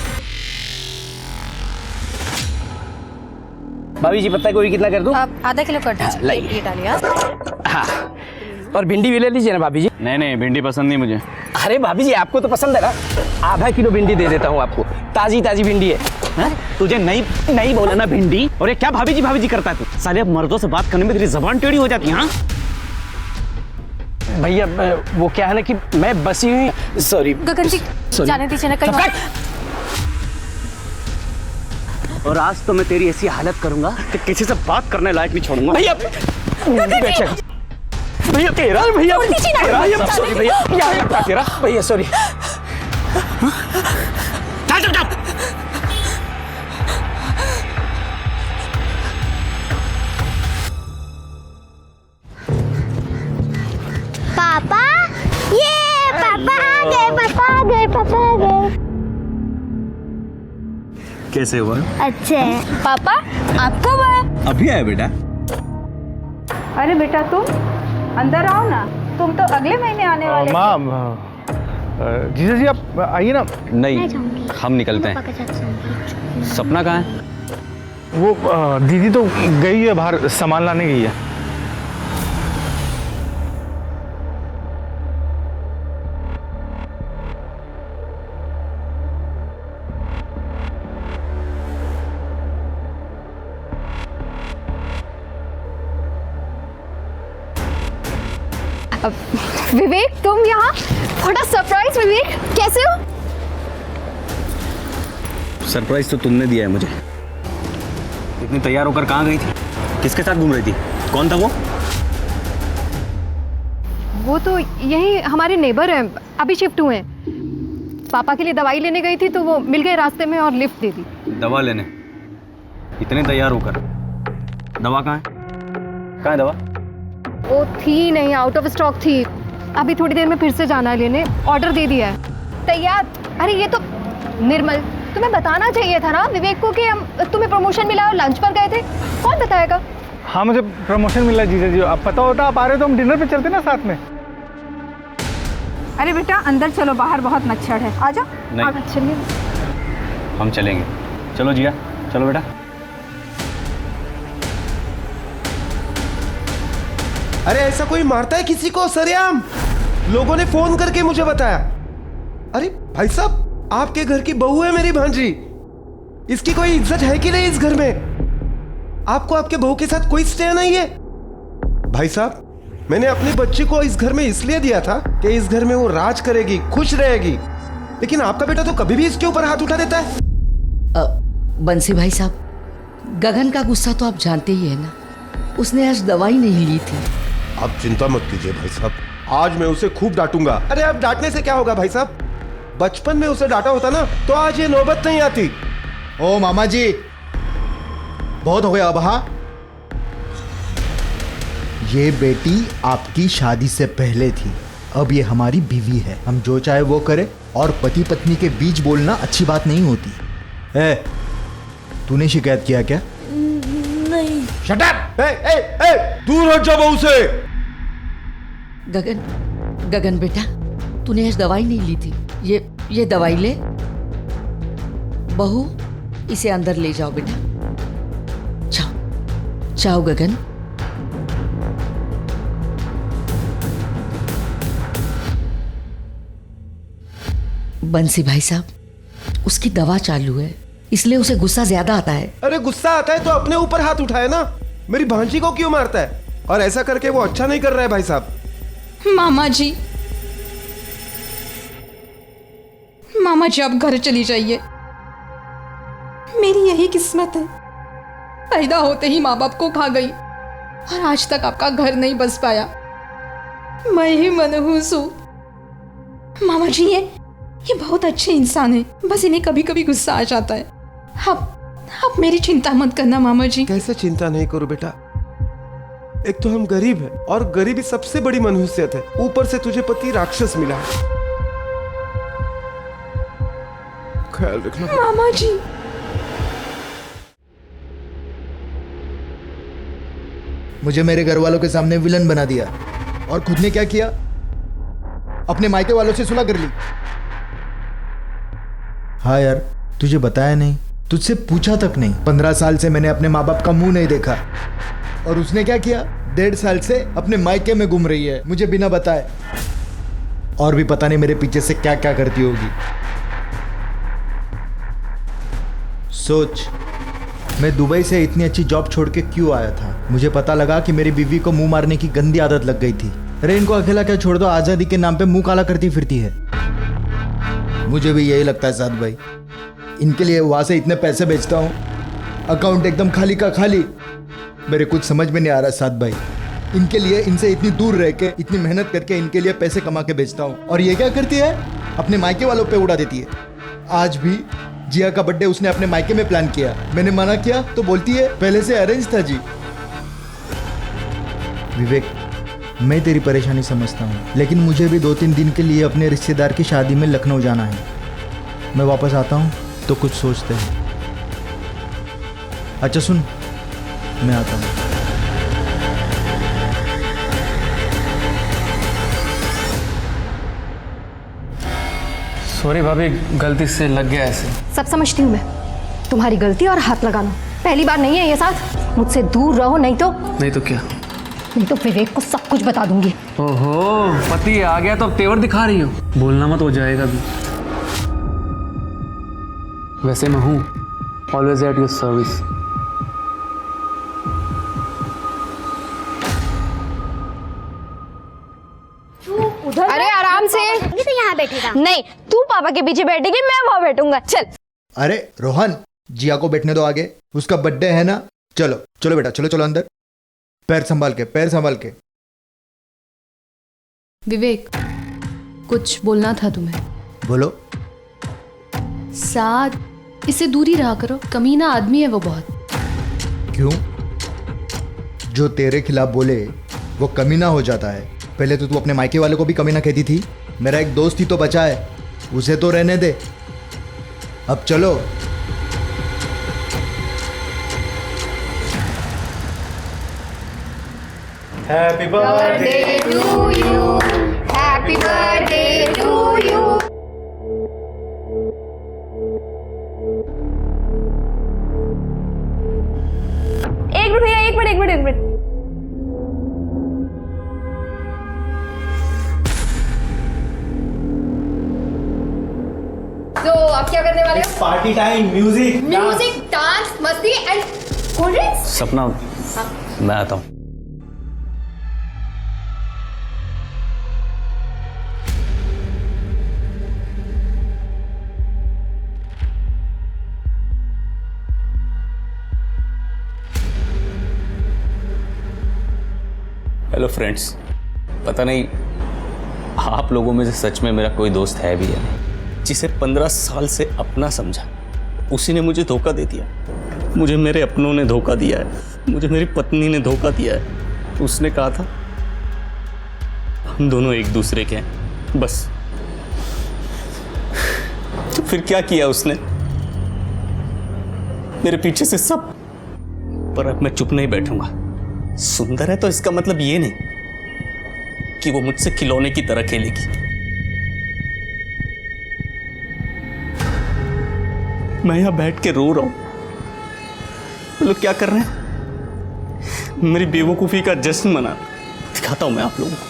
भाभी जी पत्ता गोभी कितना कर दूं? आप आधा किलो कर दीजिए। ये डालिए आप। हाँ, और भिंडी भी ले लीजिए ना भाभी जी। नहीं नहीं, भिंडी पसंद नहीं मुझे। अरे भाभी जी आपको तो पसंद है ना, आधा किलो भिंडी दे देता हूँ आपको, ताजी ताजी भिंडी है। हाँ? तुझे नहीं नहीं बोला ना भिंडी। और ये क्या भाभी जी करता है तू? साले अब मर्दों से बात करने में तेरी जबान टेढ़ी हो जाती है। हाँ भैया, वो क्या है ना कि मैं बसी हुई। सॉरी गगन जी, जाने दीजिए ना कहीं। और आज तो मैं तेरी ऐसी हालत करूंगा कि किसी से बात करने लायक नहीं छोड़ूंगा। भैया भैया तेरा भैया सॉरी भैया तेरा भैया सॉरी। पापा, ये पापा आ गए, पापा आ गए, पापा आ गए। कैसे हुआ? अच्छे हैं। पापा आप कब आए? अभी आया बेटा। अरे बेटा तुम अंदर आओ ना, तुम तो अगले महीने आने वाले। माँ, जीजा जी आप आइए ना। नहीं, हम निकलते हैं। सपना कहाँ है? वो दीदी तो गई है बाहर, सामान लाने गई है। विवेक तुम यहाँ? व्हाट अ सरप्राइज विवेक, कैसे हो? सरप्राइज तो तुमने दिया है मुझे। इतनी तैयार होकर कहाँ गई थी? किसके साथ घूम रही थी? कौन था वो? वो तो यही हमारे नेबर हैं, अभी शिफ्ट हुए हैं। पापा के लिए दवाई लेने गई थी तो वो मिल गए रास्ते में और लिफ्ट दे दी। दवा लेने? इतने तैयार होकर? दवा कहाँ है? कहाँ है दवा? वो थी नहीं, आउट ऑफ स्टॉक थी। अभी थोड़ी देर में फिर से जाना है लेने, ऑर्डर दे दिया है। तैयार? अरे ये तो निर्मल, तुम्हें बताना चाहिए था ना विवेक को कि हम तुम्हें प्रमोशन मिला और लंच पर गए थे। कौन बताएगा? हाँ मुझे प्रमोशन मिला जीजा जी, आप पता होता आप आ रहे तो हम डिनर पे चलते ना साथ में। अरे बेटा अंदर चलो, बाहर बहुत मच्छर है, आजा। नहीं, चलिए हम चलेंगे। चलो जिया, चलो बेटा। अरे ऐसा कोई मारता है किसी को सरेआम? लोगों ने फोन करके मुझे बताया। अरे भाई साहब, आपके घर की बहू है मेरी भांजी, इसकी कोई इज्जत है कि नहीं इस घर में? आपको आपके बहू के साथ कोई स्टे नहीं है? भाई साहब, मैंने अपनी बच्ची को इस घर में इसलिए दिया था कि इस घर में वो राज करेगी, खुश रहेगी, लेकिन आपका बेटा तो कभी भी इसके ऊपर हाथ उठा देता है। बंसी भाई साहब, गगन का गुस्सा तो आप जानते ही है ना। उसने आज दवाई नहीं ली थी। आप चिंता मत कीजिए भाई साहब, आज मैं उसे खूब डांटूंगा। अरे अब डांटने से क्या होगा भाई साहब, बचपन में उसे डांटा होता ना तो आज ये नौबत नहीं आती। ओ मामा जी, बहुत हो गया अब। हाँ, ये बेटी आपकी शादी से पहले थी, अब ये हमारी बीवी है। हम जो चाहे वो करें, और पति पत्नी के बीच बोलना अच्छी बात नहीं होती है। तूने शिकायत किया क्या? नहीं। Shut up! दूर हट जाओ बहू से। गगन बेटा, तूने आज दवाई नहीं ली थी। ये दवाई ले। बहू, इसे अंदर ले जाओ बेटा। जाओ जाओ गगन। बंसी भाई साहब, उसकी दवा चालू है, इसलिए उसे गुस्सा ज्यादा आता है। अरे गुस्सा आता है तो अपने ऊपर हाथ उठाए ना, मेरी भांजी को क्यों मारता है? और ऐसा करके वो अच्छा नहीं कर रहा है भाई साहब। मामा जी, मामा जी आप घर चली जाइए। मेरी यही किस्मत है, पैदा होते ही माँ बाप को खा गई और आज तक आपका घर नहीं बस पाया। मैं ही मनहूस हूँ। मामा जी ये बहुत अच्छे इंसान है, बस इन्हें कभी कभी गुस्सा आ जाता है। आप मेरी चिंता मत करना मामा जी। कैसे चिंता नहीं करूं बेटा, एक तो हम गरीब हैं और गरीबी सबसे बड़ी मनहूसियत है, ऊपर से तुझे पति राक्षस मिला है। ख्याल रखना मामा जी। मुझे मेरे घर वालों के सामने विलन बना दिया, और खुद ने क्या किया? अपने मायके वालों से सुलह कर ली। हाँ यार, तुझे बताया नहीं, तुझसे पूछा तक नहीं। 15 साल से मैंने अपने माँ बाप का मुंह नहीं देखा, और उसने क्या किया? 1.5 साल से अपने मायके में घूम रही है मुझे बिना बताए, और भी पता नहीं मेरे पीछे से क्या क्या करती होगी। सोच, मैं दुबई से इतनी अच्छी जॉब छोड़ के क्यों आया था? मुझे पता लगा कि मेरी बीवी को मुंह मारने की गंदी आदत लग गई थी। अरे इनको अकेला क्या छोड़ दो, आजादी के नाम पे मुंह काला करती फिरती है। मुझे भी यही लगता है साथ भाई, इनके लिए वहां से इतने पैसे भेजता हूँ, अकाउंट एकदम खाली का खाली। मेरे कुछ समझ में नहीं आ रहा साथ भाई, इनके लिए इनसे इतनी दूर रह के, इतनी मेहनत करके इनके लिए पैसे कमा के भेजता हूँ, और ये क्या करती है? अपने मायके वालों पे उड़ा देती है। आज भी जिया का बर्थडे उसने अपने मायके में प्लान किया, मैंने मना किया तो बोलती है पहले से अरेंज था जी। विवेक, मैं तेरी परेशानी समझता हूँ, लेकिन मुझे भी 2-3 दिन के लिए अपने रिश्तेदार की शादी में लखनऊ जाना है। मैं वापस आता हूँ तो कुछ सोचते हैं। अच्छा सुन, मैं आता हूँ। सॉरी भाभी, गलती से लग गया ऐसे। सब समझती हूँ मैं, तुम्हारी गलती और हाथ लगाना पहली बार नहीं है ये साथ। मुझसे दूर रहो, नहीं तो क्या? नहीं तो विवेक को सब कुछ बता दूंगी। ओहो, पति आ गया तो अब तेवर दिखा रही हो। बोलना मत, हो जाएगा भी। वैसे मैं हूँ ऑलवेज एट योर सर्विस। अरे आराम से। तो यहाँ बैठेगा। नहीं, तू पापा के पीछे बैठेगी, मैं वहां बैठूंगा। चल। अरे रोहन, जिया को बैठने दो आगे, उसका बर्थडे है ना। चलो चलो बेटा, चलो चलो अंदर। पैर संभाल के, पैर संभाल के। विवेक, कुछ बोलना था तुम्हें। बोलो। साथ इससे दूरी रहा करो, कमीना आदमी है वो बहुत। क्यों? जो तेरे खिलाफ बोले वो कमीना हो जाता है। पहले तो तू अपने मायके वाले को भी कमीना कहती थी। मेरा एक दोस्त ही तो बचा है, उसे तो रहने दे। अब चलो। Happy birthday to you, happy birthday to you. एक मिनट भैया, एक मिनट। तो आप क्या करने वाले हो? पार्टी टाइम, म्यूजिक डांस, मस्ती एंड कोल्ड ड्रिंक्स। सपना, मैं आता हूँ। हेलो फ्रेंड्स, पता नहीं आप लोगों में से सच में मेरा कोई दोस्त है भी या नहीं, जिसे 15 साल से अपना समझा, उसी ने मुझे धोखा दे दिया। मुझे मेरे अपनों ने धोखा दिया है, मुझे मेरी पत्नी ने धोखा दिया है। उसने कहा था हम दोनों एक दूसरे के हैं, बस। तो फिर क्या किया उसने? मेरे पीछे से सब। पर अब मैं चुप नहीं बैठूंगा। सुंदर है तो इसका मतलब ये नहीं कि वो मुझसे खिलौने की तरह खेलेगी। मैं यहां बैठ के रो रहा हूं, वो लोग क्या कर रहे हैं? मेरी बेवकूफी का जश्न मना। दिखाता हूं मैं आप लोगों को।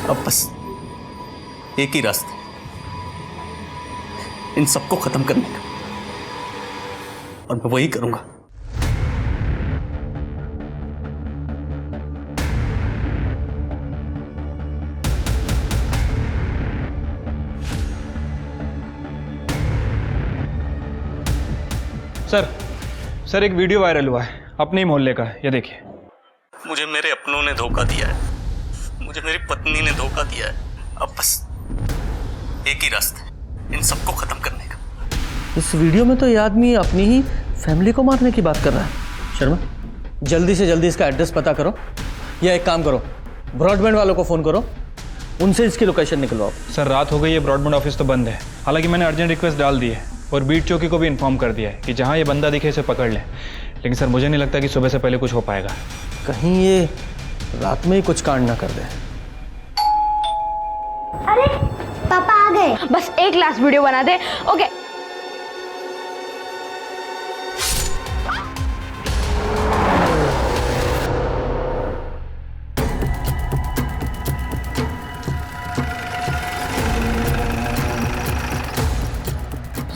अब बस एक ही रास्ता, इन सबको खत्म करने का, और मैं वही करूंगा। सर एक वीडियो वायरल हुआ है अपने ही मोहल्ले का, ये देखिए। मुझे मेरे अपनों ने धोखा दिया है, मुझे मेरी पत्नी ने धोखा दिया है। अब बस एक ही रास्ता है, इन सबको खत्म करने का। इस वीडियो में तो ये आदमी अपनी ही फैमिली को मारने की बात कर रहा है। शर्मा, जल्दी से जल्दी इसका एड्रेस पता करो, या एक काम करो, ब्रॉडबैंड वालों को फ़ोन करो, उनसे इसकी लोकेशन निकलवाओ। सर रात हो गई है, ब्रॉडबैंड ऑफिस तो बंद है। हालांकि मैंने अर्जेंट रिक्वेस्ट डाल दी है और बीट चौकी को भी इन्फॉर्म कर दिया है कि जहाँ ये बंदा दिखे इसे पकड़ लें। लेकिन सर मुझे नहीं लगता कि सुबह से पहले कुछ हो पाएगा। कहीं ये रात में ही कुछ कांड ना कर दे। अरे पापा आ गए। बस एक लास्ट वीडियो बना दे। ओके।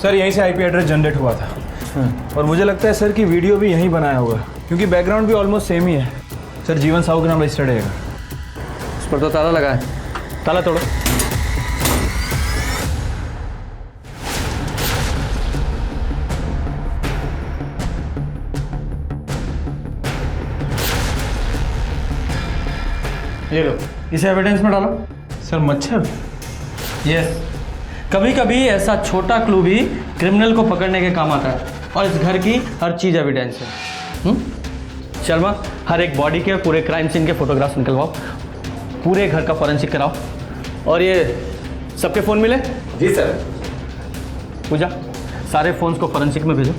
सर यहीं से आईपी एड्रेस जनरेट हुआ था और मुझे लगता है सर कि वीडियो भी यहीं बनाया होगा, क्योंकि बैकग्राउंड भी ऑलमोस्ट सेम ही है। सर जीवन साहू के नाम रजिस्टर्ड रहेगा। उस पर तो ताला लगा है। ताला तोड़ो। ये लो, इसे एविडेंस में डालो। सर मच्छर? यस, कभी कभी ऐसा छोटा क्लू भी क्रिमिनल को पकड़ने के काम आता है, और इस घर की हर चीज़ एविडेंस है। शर्मा, हर एक बॉडी के पूरे क्राइम सीन के फोटोग्राफ्स निकलवाओ, पूरे घर का फॉरेंसिक कराओ, और ये सबके फ़ोन मिले? जी सर। पूजा, सारे फ़ोन्स को फॉरेंसिक में भेजो,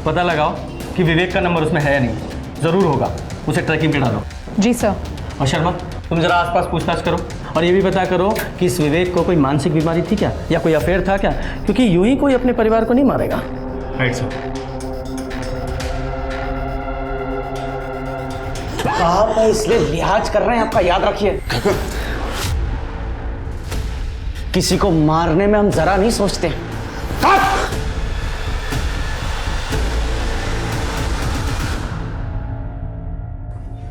पता लगाओ कि विवेक का नंबर उसमें है या नहीं। ज़रूर होगा, उसे ट्रैकिंग पे डालो। जी सर। और शर्मा, तुम जरा आसपास पूछताछ करो, और ये भी पता करो कि इस विवेक को कोई मानसिक बीमारी थी क्या, या कोई अफेयर था क्या, क्योंकि यूं ही कोई अपने परिवार को नहीं मारेगा। Right sir. आप इसलिए लिहाज कर रहे हैं आपका, याद रखिए। किसी को मारने में हम जरा नहीं सोचते।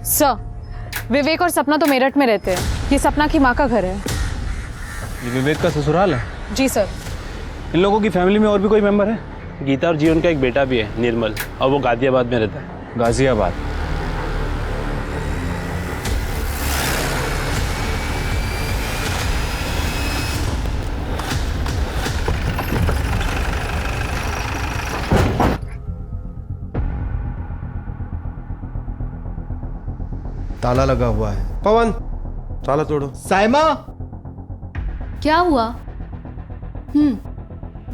सर, विवेक और सपना तो मेरठ में रहते हैं। ये सपना की माँ का घर है। ये विवेक का ससुराल है? जी सर। इन लोगों की फैमिली में और भी कोई मेंबर है? गीता और जीवन का एक बेटा भी है, निर्मल, और वो गाजियाबाद में रहता है। गाजियाबाद? ताला लगा हुआ है। पवन, ताला तोड़ो। साइमा, क्या हुआ?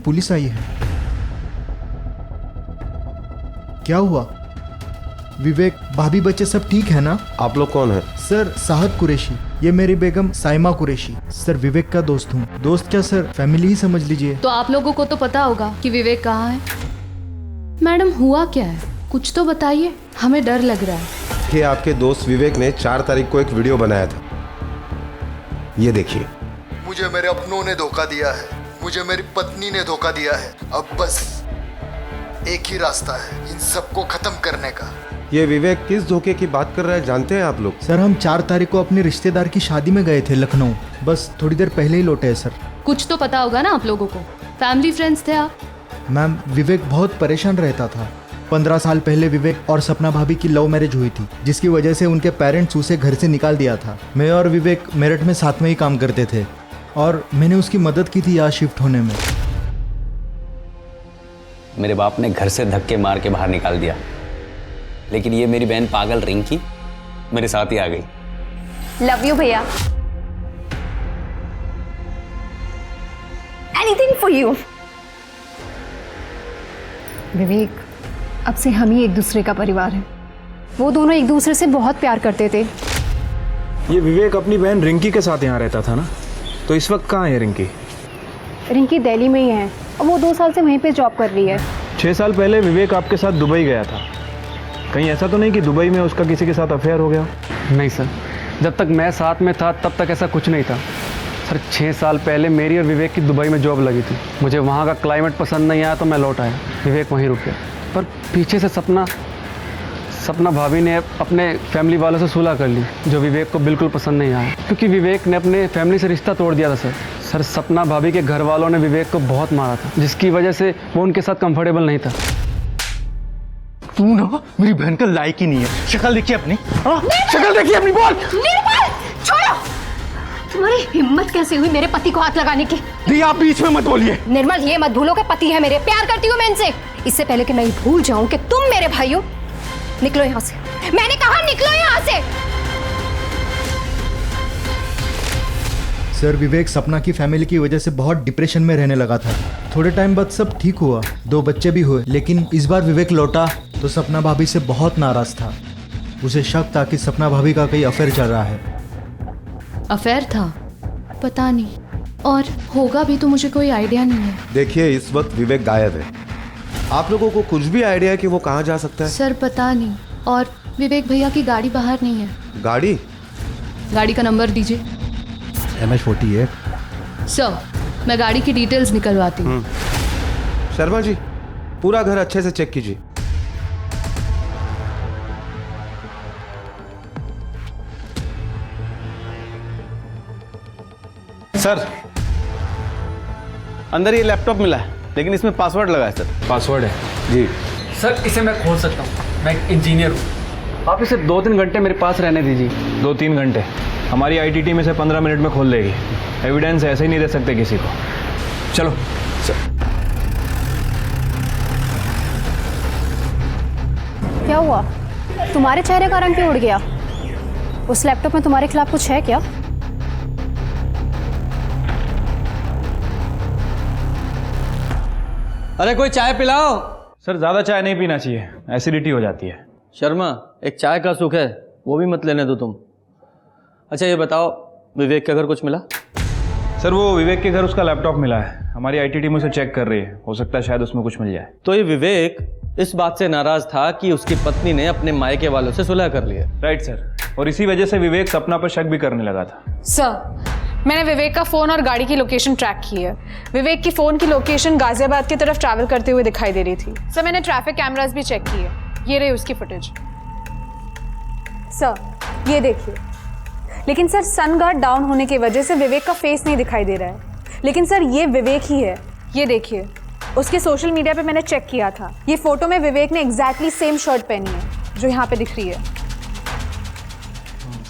पुलिस आई है। क्या हुआ? विवेक, भाभी, बच्चे सब ठीक है ना? आप लोग कौन है? सर, साहद कुरैशी, ये मेरी बेगम साइमा कुरैशी। सर, विवेक का दोस्त हूँ। दोस्त क्या सर, फैमिली ही समझ लीजिए। तो आप लोगों को तो पता होगा कि विवेक कहाँ है। मैडम, हुआ क्या है? कुछ तो बताइए, हमें डर लग रहा है। कि आपके दोस्त विवेक ने 4 तारीख को एक वीडियो बनाया था, ये देखिए। मुझे मेरे अपनों ने धोखा दिया है, मुझे मेरी पत्नी ने धोखा दिया है। अब बस एक ही रास्ता है इन सबको खत्म करने का। ये विवेक किस धोखे की बात कर रहा है जानते हैं आप लोग? सर, हम 4 तारीख को अपने रिश्तेदार की शादी में गए थे लखनऊ। बस थोड़ी देर पहले ही लौटे हैं सर। कुछ तो पता होगा ना आप लोगों को। फैमिली फ्रेंड्स थे आप? मैम, विवेक बहुत परेशान रहता था। 15 साल पहले विवेक और सपना भाभी की लव मैरिज हुई थी, जिसकी वजह से उनके पेरेंट्स उसे घर से निकाल दिया था। मैं और विवेक मेरठ में साथ में ही काम करते थे, और मैंने उसकी मदद की थी यहाँ शिफ्ट होने में। मेरे बाप ने घर से धक्के मार के बाहर निकाल दिया, लेकिन ये मेरी बहन पागल रिंकी मेरे साथ ही आ गई। लव यू भैया। Anything for you. विवेक, अब से हम ही एक दूसरे का परिवार है। वो दोनों एक दूसरे से बहुत प्यार करते थे। ये विवेक अपनी बहन रिंकी के साथ यहाँ रहता था ना, तो इस वक्त कहाँ है रिंकी? रिंकी दिल्ली में ही है, और वो 2 साल से वहीं पे जॉब कर रही है। 6 साल पहले विवेक आपके साथ दुबई गया था। कहीं ऐसा तो नहीं कि दुबई में उसका किसी के साथ अफेयर हो गया? नहीं सर, जब तक मैं साथ में था तब तक ऐसा कुछ नहीं था सर। 6 साल पहले मेरी और विवेक की दुबई में जॉब लगी थी। मुझे वहाँ का क्लाइमेट पसंद नहीं आया तो मैं लौट आया। विवेक वहीं रुक गया, पर पीछे से सपना भाभी ने अपने फैमिली वालों से सुलह कर ली, जो विवेक को बिल्कुल पसंद नहीं आया, क्योंकि विवेक ने अपने फैमिली से रिश्ता तोड़ दिया था सर। सपना भाभी के घर वालों ने विवेक को बहुत मारा था, जिसकी वजह से वो उनके साथ कंफर्टेबल नहीं था। तू ना मेरी बहन का लायक ही नहीं है। शक्ल देखिए अपनी, शक्ल देखिए अपनी। बोल। निर्मल, छोड़ो। तुम्हारी हिम्मत कैसे हुई मेरे पति को हाथ लगाने की? दी, आप बीच में मत बोलिए। निर्मल, ये मत भूलो कि पति है मेरे, प्यार करती हूँ मैं इनसे। इससे पहले कि मैं ये भूल जाऊं कि तुम मेरे भाई हो, निकलो यहाँ से। मैंने कहा निकलो यहाँ से। सर, विवेक सपना की फैमिली की वजह से बहुत डिप्रेशन में रहने लगा था। थोड़े टाइम बाद सब ठीक हुआ, 2 बच्चे भी हुए, लेकिन इस बार विवेक लौटा तो सपना भाभी से बहुत नाराज था। उसे शक था कि सपना भाभी का कोई अफेयर चल रहा है। अफेयर था? पता नहीं, और होगा भी तो मुझे कोई आइडिया नहीं है। देखिए, इस वक्त विवेक गायब है। आप लोगों को कुछ भी आइडिया है कि वो कहाँ जा सकता है? सर, पता नहीं, और विवेक भैया की गाड़ी बाहर नहीं है। गाड़ी का नंबर दीजिए। MH48। सर, मैं गाड़ी की डिटेल्स निकलवाती हूँ। शर्मा जी, पूरा घर अच्छे से चेक कीजिए। सर, अंदर ये लैपटॉप मिला है, लेकिन इसमें पासवर्ड लगा है सर। पासवर्ड है? जी सर, इसे मैं खोल सकता हूँ, मैं एक इंजीनियर हूँ। आप इसे 2-3 घंटे मेरे पास रहने दीजिए। 2-3 घंटे? हमारी IT टीम इसे 15 मिनट में खोल देगी। एविडेंस ऐसे ही नहीं दे सकते किसी को। चलो। क्या हुआ? तुम्हारे चेहरे का रंग क्यों उड़ गया? उस लैपटॉप में तुम्हारे खिलाफ कुछ है क्या? अरे कोई चाय पिलाओ। सर ज़्यादा चाय नहीं पीना चाहिए, एसिडिटी हो जाती है। शर्मा, एक चाय का सुख है, वो भी मत लेने दो तुम। अच्छा ये बताओ, विवेक के घर कुछ मिला? सर वो विवेक के घर उसका लैपटॉप मिला है, हमारी आईटी टीम उसे चेक कर रही है, हो सकता है शायद उसमें कुछ मिल जाए। तो ये विवेक इस बात से नाराज था कि उसकी पत्नी ने अपने मायके वालों से सुलह कर लिया। राइट सर, और इसी वजह से विवेक सपना पर शक भी करने लगा था। सर, मैंने विवेक का फ़ोन और गाड़ी की लोकेशन ट्रैक की है। विवेक की फ़ोन की लोकेशन गाजियाबाद की तरफ ट्रैवल करते हुए दिखाई दे रही थी। सर मैंने ट्रैफिक कैमरास भी चेक किए, ये रही उसकी फुटेज। सर ये देखिए, लेकिन सर सन गार्ड डाउन होने की वजह से विवेक का फेस नहीं दिखाई दे रहा है, लेकिन सर ये विवेक ही है। ये देखिए, उसके सोशल मीडिया पे मैंने चेक किया था, ये फोटो में विवेक ने एग्जैक्टली सेम शर्ट पहनी है जो यहाँ पे दिख रही है।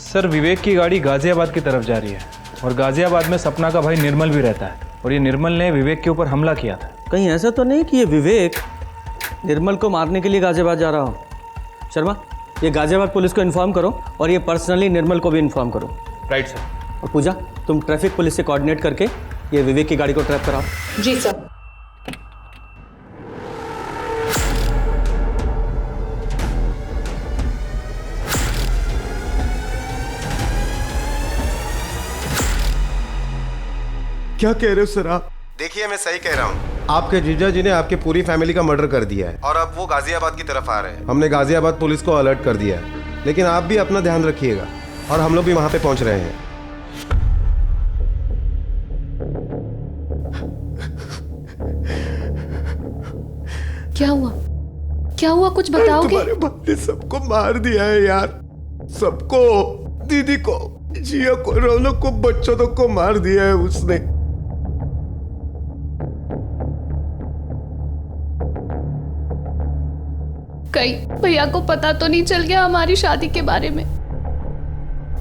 सर विवेक की गाड़ी गाजियाबाद की तरफ जा रही है और गाजियाबाद में सपना का भाई निर्मल भी रहता है, और ये निर्मल ने विवेक के ऊपर हमला किया था। कहीं ऐसा तो नहीं कि ये विवेक निर्मल को मारने के लिए गाजियाबाद जा रहा हो? शर्मा, ये गाजियाबाद पुलिस को इन्फॉर्म करो और ये पर्सनली निर्मल को भी इन्फॉर्म करो। Right sir. और पूजा, तुम ट्रैफिक पुलिस से कोऑर्डिनेट करके ये विवेक की गाड़ी को ट्रैप कराओ। जी सर। क्या कह रहे हो सर आप? देखिए मैं सही कह रहा हूँ, आपके जीजा जी ने आपके पूरी फैमिली का मर्डर कर दिया है और अब वो गाजियाबाद की तरफ आ रहे हैं। हमने गाजियाबाद पुलिस को अलर्ट कर दिया है, लेकिन आप भी अपना ध्यान रखिएगा और हम लोग भी वहां पे पहुंच रहे हैं। क्या हुआ? क्या हुआ, कुछ बताओगे? तुम्हारे बाप ने सबको मार दिया है यार, सबको, दीदी को, जिया को, रौनक को, बच्चों तक को मार दिया है उसने। कहीं भैया को पता तो नहीं चल गया हमारी शादी के बारे में?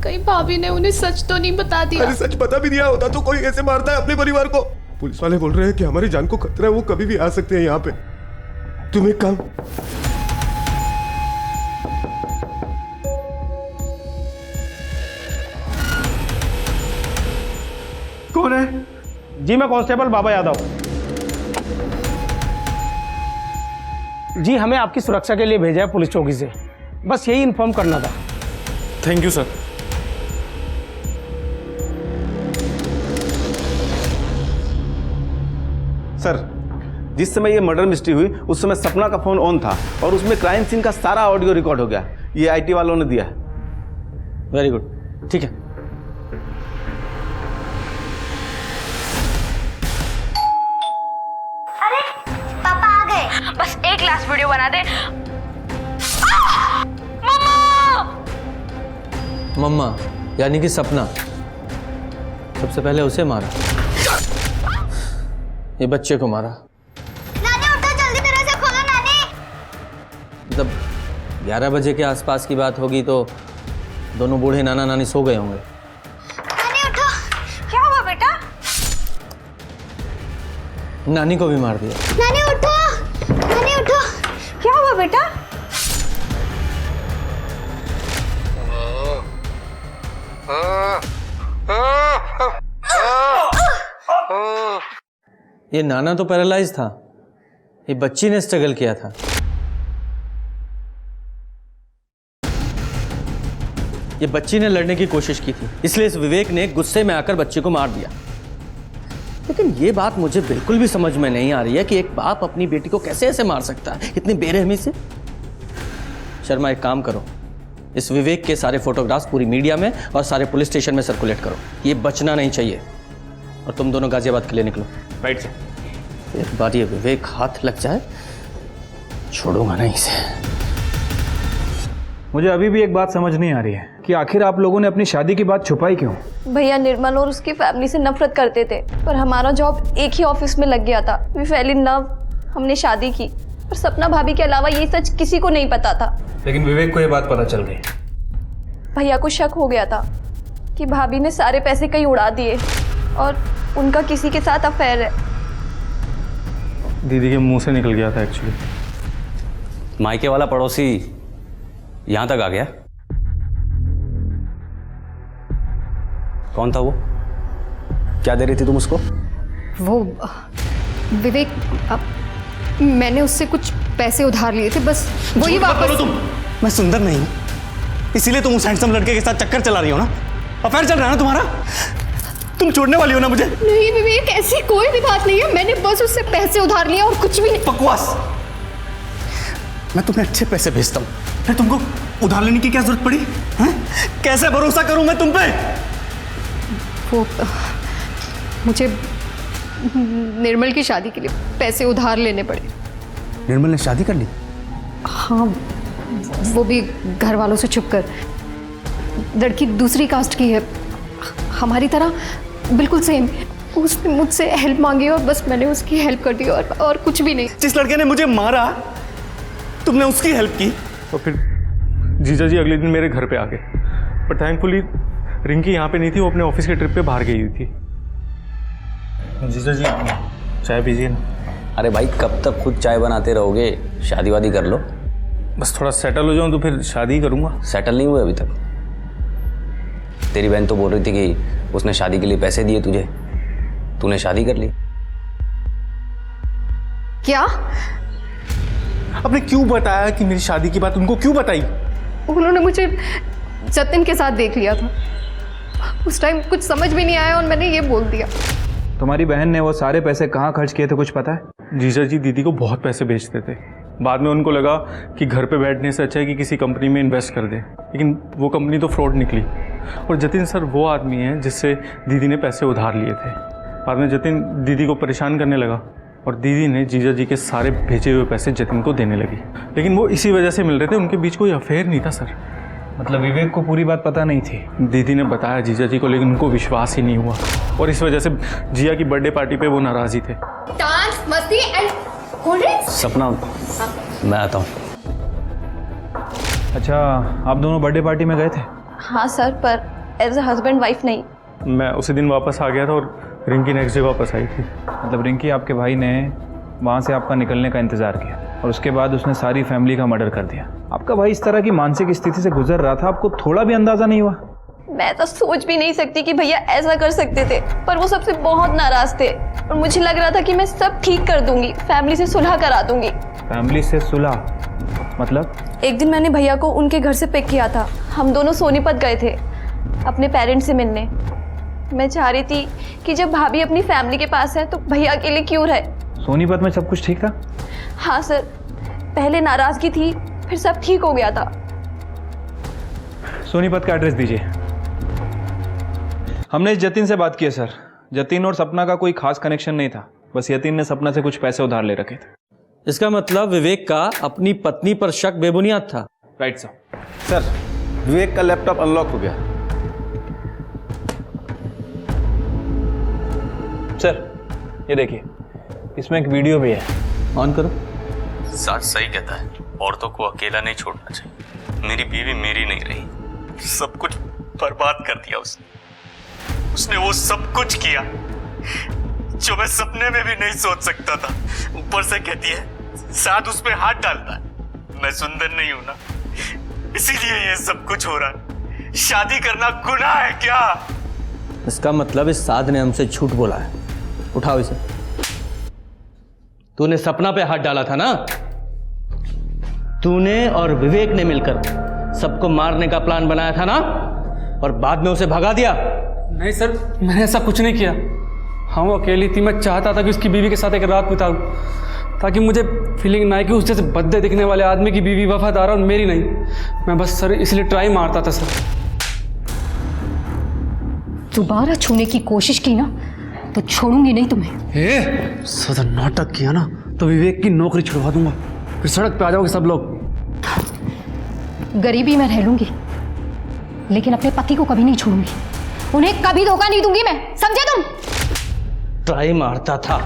कहीं भाभी ने उन्हें सच तो नहीं बता दिया? अरे सच बता भी दिया होता तो कोई ऐसे मारता है अपने परिवार को? पुलिस वाले बोल रहे हैं कि हमारी जान को खतरा है, वो कभी भी आ सकते हैं यहाँ पे। तुम एक काम, कौन है? जी मैं कांस्टेबल बाबा यादव। जी हमें आपकी सुरक्षा के लिए भेजा है पुलिस चौकी से, बस यही इन्फॉर्म करना था। Thank you sir. सर जिस समय ये मर्डर मिस्ट्री हुई उस समय सपना का फोन ऑन था और उसमें क्राइम सीन का सारा ऑडियो रिकॉर्ड हो गया, ये आईटी वालों ने दिया है। वेरी गुड, ठीक है। अरे पापा आ गए, बस एक लास्ट वीडियो बना दे। मम्मा! मम्मा यानी कि सपना सबसे पहले उसे मारा, ये बच्चे को मारा। नानी उठो, जल्दी तरह से खोलो नानी। मतलब 11 बजे के आसपास की बात होगी तो दोनों बूढ़े नाना नानी सो गए होंगे। नानी उठो, क्या हुआ बेटा? नानी को भी मार दिया। नानी उठो, नानी उठो, क्या हुआ बेटा? ये नाना तो पैरालाइज था, ये बच्ची ने स्ट्रगल किया था। ये बच्ची ने लड़ने की कोशिश की थी, इसलिए इस विवेक ने गुस्से में आकर बच्ची को मार दिया। लेकिन ये बात मुझे बिल्कुल भी समझ में नहीं आ रही है कि एक बाप अपनी बेटी को कैसे ऐसे मार सकता है, इतनी बेरहमी से। शर्मा एक काम करो, इस विवेक के सारे फोटोग्राफ्स पूरी मीडिया में और सारे पुलिस स्टेशन में सर्कुलेट करो, ये बचना नहीं चाहिए। और तुम दोनों गाजियाबाद के लिए निकलो। Right sir. एक बार ये विवेक हाथ लग जाए छोड़ूंगा नहीं इसे। मुझे अभी भी एक बात समझ नहीं आ रही है कि आखिर आप लोगों ने अपनी शादी की बात छुपाई क्यों? भैया निर्मल और उसकी फैमिली से नफरत करते थे, पर हमारा जॉब एक ही ऑफिस में लग गया था। वी फेल इन लव, हमने शादी की, पर सपना भाभी के अलावा ये सच किसी को नहीं पता था। लेकिन विवेक को ये बात पता चल गई। भैया को शक हो गया था कि भाभी ने सारे पैसे कहीं उड़ा दिए और उनका किसी के साथ अफेयर है। दीदी के मुंह से निकल गया था एक्चुअली। मायके वाला पड़ोसी यहाँ तक आ गया? कौन था वो? क्या दे रही थी तुम उसको? वो विवेक, मैंने उससे कुछ पैसे उधार लिए थे, बस वही वापस। तुम, मैं सुंदर नहीं हूँ इसीलिए तुम उस हैंडसम लड़के के साथ चक्कर चला रही हो ना? अफेयर चल रहा है ना तुम्हारा? तुम छोड़ने वाली हो ना मुझे? नहीं विवेक, ऐसी कोई भी बात नहीं है, मैंने बस उससे पैसे उधार लिए और कुछ भी नहीं। बकवास। मैं तुम्हें अच्छे पैसे भेजता हूँ, फिर तुमको उधार लेने की क्या जरूरत पड़ी? हैं? कैसे भरोसा करूं मैं तुम पे? वो मुझे निर्मल की शादी के लिए पैसे उधार लेने पड़े। निर्मल ने शादी कर ली? हाँ, वो भी घर वालों से छुप कर। लड़की दूसरी कास्ट की है, हमारी तरह बिल्कुल सेम। उसने मुझसे हेल्प मांगी और बस मैंने उसकी हेल्प कर दी, और कुछ भी नहीं। जिस लड़के ने मुझे मारा तुमने उसकी हेल्प की। तो फिर जीजा जी अगले दिन मेरे घर पे आ गए, पर थैंकफुली रिंकी यहाँ पे नहीं थी, वो अपने ऑफिस के ट्रिप पे बाहर गई हुई थी। जीजा जी चाय पीजिए ना। अरे भाई कब तक खुद चाय बनाते रहोगे? शादी वादी कर लो। बस थोड़ा सेटल हो जाऊँ तो फिर शादी करूँगा। सेटल नहीं हुए अभी तक? तेरी बहन तो बोल रही थी कि उसने शादी के लिए पैसे दिए तुझे, तूने शादी कर ली। क्या? आपने क्यों बताया कि मेरी शादी की बात उनको क्यों बताई? उन्होंने मुझे जतिन के साथ देख लिया था, उस टाइम कुछ समझ भी नहीं आया और मैंने ये बोल दिया। तुम्हारी बहन ने वो सारे पैसे कहाँ खर्च किए थे कुछ पता है? जीजा जी दीदी को बहुत पैसे भेजते थे, बाद में उनको लगा कि घर पे बैठने से अच्छा है कि किसी कंपनी में इन्वेस्ट कर दें, लेकिन वो कंपनी तो फ्रॉड निकली। और जतिन सर वो आदमी है जिससे दीदी ने पैसे उधार लिए थे। बाद में जतिन दीदी को परेशान करने लगा और दीदी ने जीजा जी के सारे भेजे हुए पैसे जतिन को देने लगी, लेकिन वो इसी वजह से मिल रहे थे, उनके बीच कोई अफेयर नहीं था सर। मतलब विवेक को पूरी बात पता नहीं थी? दीदी ने बताया जीजा जी को, लेकिन उनको विश्वास ही नहीं हुआ और इस वजह से जिया की बर्थडे पार्टी पे वो नाराज ही थे। डांस, मस्ती एंड कोल्ड ड्रिंक्स। सपना मैं आता हूँ। अच्छा आप दोनों बर्थडे पार्टी में गए थे? हाँ सर, पर एज अ हस्बैंड वाइफ नहीं। मैं उसी दिन वापस आ गया था और रिंकी नेक्स्ट डे वापस आई थी। मतलब रिंकी आपके भाई ने वहाँ से आपका निकलने का इंतज़ार किया और उसके बाद उसने सारी फैमिली का मर्डर कर दिया। आपका भाई इस तरह की मानसिक स्थिति से गुजर रहा था, आपको थोड़ा भी अंदाज़ा नहीं हुआ? मैं तो सोच भी नहीं सकती कि भैया ऐसा कर सकते थे, पर वो सबसे बहुत नाराज थे और मुझे लग रहा था कि मैं सब ठीक कर दूंगी, फैमिली से सुलह करा दूंगी। फैमिली से सुलह मतलब? एक दिन मैंने भैया को उनके घर से पिक किया था, हम दोनों सोनीपत गए थे अपने पेरेंट्स से मिलने। मैं चाह रही थी कि जब भाभी अपनी फैमिली के पास है तो भैया अकेले क्यों रहे। सोनीपत में सब कुछ ठीक था? हाँ सर, पहले नाराजगी थी, फिर सब ठीक हो गया था। सोनीपत का एड्रेस दीजिए। हमने जतिन से बात की है सर। जतिन और सपना का कोई खास कनेक्शन नहीं था, बस यतिन ने सपना से कुछ पैसे उधार ले रखे थे। इसका मतलब विवेक का अपनी पत्नी पर शक बेबुनियाद था? Right sir. सर विवेक का लैपटॉप अनलॉक हो गया। सर ये देखिए, इसमें एक वीडियो भी है, ऑन करो। साथ सही कहता है, औरतों को अकेला नहीं छोड़ना चाहिए। मेरी बीवी मेरी नहीं रही, सब कुछ बर्बाद कर दिया उसने वो सब कुछ किया जो मैं सपने में भी नहीं सोच सकता था। ऊपर से कहती है साथ उस पे हाथ डालता है। मैं सुंदर नहीं हूं ना, इसीलिए ये सब कुछ हो रहा है। शादी करना गुनाह है क्या? इसका मतलब इस साध ने हमसे झूठ बोला है। उठाओ इसे। तूने सपना पे हाथ डाला था ना? तूने और विवेक ने मिलकर सबको मारने का प्लान बनाया था ना, और बाद में उसे भगा दिया? नहीं सर, मैंने ऐसा कुछ नहीं किया। हाँ वो अकेली थी, मैं चाहता था कि उसकी बीवी के साथ एक रात बिताऊं, ताकि मुझे फीलिंग ना आए कि उस जैसे बद्दे दिखने वाले आदमी की बीवी वफादार और मेरी नहीं। मैं बस सर इसलिए ट्राई मारता था सर। दोबारा छूने की कोशिश की ना तो छोड़ूंगी नहीं तुम्हें। सदा नाटक किया ना तो विवेक की नौकरी छुड़वा दूंगा, फिर सड़क पे आ जाओगे सब लोग। गरीबी में रह लूंगी, लेकिन अपने पति को कभी नहीं छोड़ूंगी। उन्हें कभी धोखा नहीं दूंगी मैं, समझे तुम? ट्राई मारता था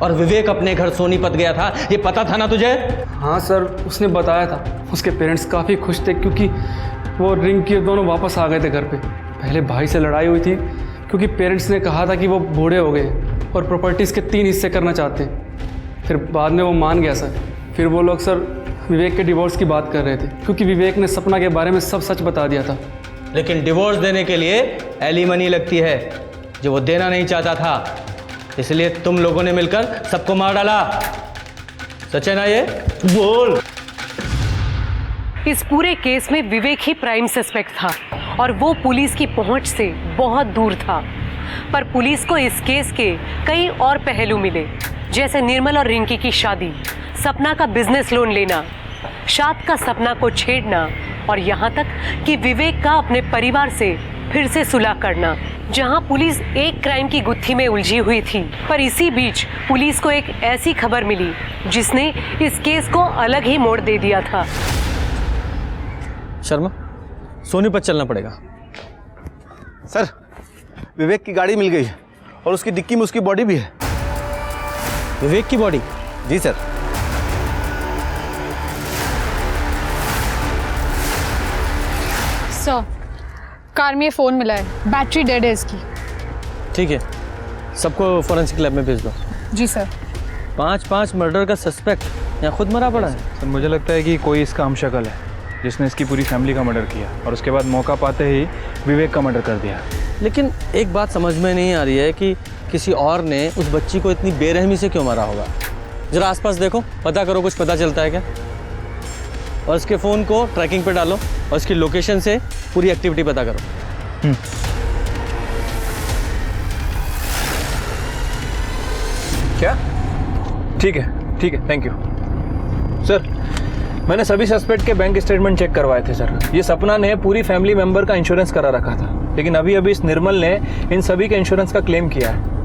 और विवेक अपने घर सोनीपत गया था, ये पता था ना तुझे? हाँ सर, उसने बताया था। उसके पेरेंट्स काफ़ी खुश थे क्योंकि वो रिंकी दोनों वापस आ गए थे घर पे। पहले भाई से लड़ाई हुई थी क्योंकि पेरेंट्स ने कहा था कि वो बूढ़े हो गए और प्रॉपर्टीज़ के 3 हिस्से करना चाहते हैं। फिर बाद में वो मान गया सर। फिर वो लोग सर विवेक के डिवोर्स की बात कर रहे थे, क्योंकि विवेक ने सपना के बारे में सब सच बता दिया था। लेकिन डिवोर्स देने के लिए एलिमनी लगती है, जो वो देना नहीं चाहता था, इसलिए तुम लोगों ने मिलकर सबको मार डाला। सच है ना ये? बोल। इस पूरे केस में विवेक ही प्राइम सस्पेक्ट था और वो पुलिस की पहुंच से बहुत दूर था। पर पुलिस को इस केस के कई और पहलू मिले, जैसे निर्मल और रिंकी की शादी, सपना का बिजनेस लोन लेना, शाद का सपना को छेड़ना और यहाँ तक कि विवेक का अपने परिवार से फिर से सुलह करना। जहाँ पुलिस एक क्राइम की गुत्थी में उलझी हुई थी, पर इसी बीच पुलिस को एक ऐसी खबर मिली जिसने इस केस को अलग ही मोड़ दे दिया था। शर्मा, सोनीपत चलना पड़ेगा। सर, विवेक की गाड़ी मिल गई है और उसकी डिक्की में उसकी बॉडी भी है। विवेक की बॉडी? जी सर। सर, कार में फ़ोन मिला है, बैटरी डेड है इसकी। ठीक है, सबको फोरेंसिक लैब में भेज दो। जी सर। 5 मर्डर का सस्पेक्ट यहाँ खुद मरा पड़ा है। सर, मुझे लगता है कि कोई इसका हमशक्ल है जिसने इसकी पूरी फैमिली का मर्डर किया और उसके बाद मौका पाते ही विवेक का मर्डर कर दिया। लेकिन एक बात समझ में नहीं आ रही है कि किसी और ने उस बच्ची को इतनी बेरहमी से क्यों मारा होगा। जरा आसपास देखो, पता करो, कुछ पता चलता है क्या। और इसके फ़ोन को ट्रैकिंग पे डालो और इसकी लोकेशन से पूरी एक्टिविटी पता करो। क्या? ठीक है, थैंक यू सर। मैंने सभी सस्पेक्ट के बैंक स्टेटमेंट चेक करवाए थे सर। ये सपना ने पूरी फैमिली मेंबर का इंश्योरेंस करा रखा था, लेकिन अभी इस निर्मल ने इन सभी के इंश्योरेंस का क्लेम किया है।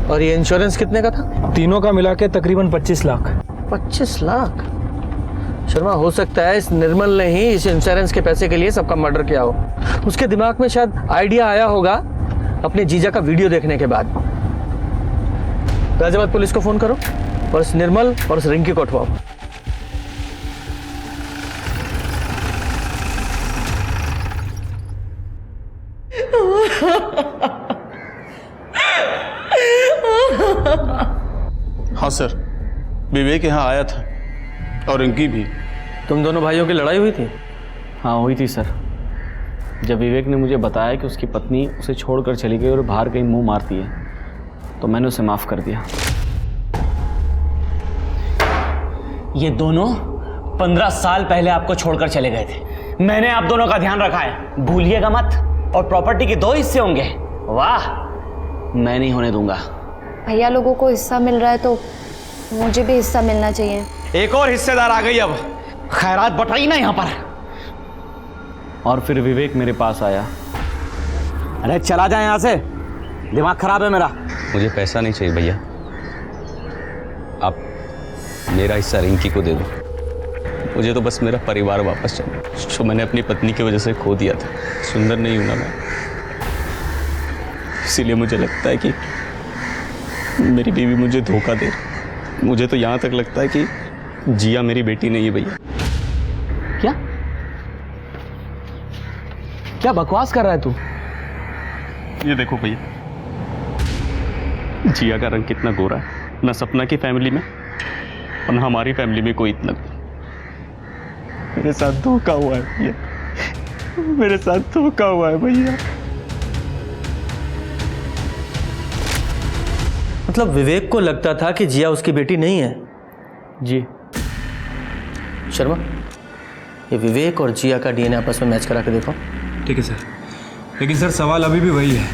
और ये इंश्योरेंस कितने का था? तीनों का मिला के तकरीबन 25 लाख। 25 लाख? शर्मा, हो सकता है इस निर्मल ने ही इस इंश्योरेंस के पैसे के लिए सबका मर्डर किया हो। उसके दिमाग में शायद आइडिया आया होगा अपने जीजा का वीडियो देखने के बाद। गाजियाबाद पुलिस को फोन करो और इस निर्मल और इस रिंकी को उठवाओ। हाँ सर, विवेक यहाँ आया था और रिंकी भी। तुम दोनों भाइयों की लड़ाई हुई थी? हाँ हुई थी सर। जब विवेक ने मुझे बताया कि उसकी पत्नी उसे छोड़कर चली गई और बाहर कहीं मुंह मारती है, तो मैंने उसे माफ़ कर दिया। ये दोनों 15 साल पहले आपको छोड़कर चले गए थे। मैंने आप दोनों का ध्यान रखा है, भूलिएगा मत। और प्रॉपर्टी के 2 हिस्से होंगे। वाह, मैं नहीं होने दूंगा। भैया लोगों को हिस्सा मिल रहा है तो मुझे भी हिस्सा मिलना चाहिए। एक और हिस्सेदार आ गई, अब खैरात बटाई ना यहाँ पर। और फिर विवेक मेरे पास आया। अरे चला जाए यहाँ से, दिमाग खराब है मेरा। मुझे पैसा नहीं चाहिए भैया, आप मेरा हिस्सा रिंकी को दे दो। मुझे तो बस मेरा परिवार वापस चाहिए, जो मैंने अपनी पत्नी की वजह से खो दिया था। सुंदर नहीं हूं ना मैं, इसीलिए मुझे लगता है कि मेरी बीवी मुझे धोखा दे। मुझे तो यहाँ तक लगता है कि जिया मेरी बेटी नहीं है भैया। क्या क्या बकवास कर रहा है तू? ये देखो भैया, जिया का रंग कितना गोरा है, ना सपना की फैमिली में और ना हमारी फैमिली में कोई इतना। मेरे साथ धोखा हुआ है भैया, मेरे साथ धोखा हुआ है भैया। मतलब विवेक को लगता था कि जिया उसकी बेटी नहीं है? जी। शर्मा, ये विवेक और जिया का डीएनए आपस में मैच करा के देखो। ठीक है सर, लेकिन सर सवाल अभी भी वही है,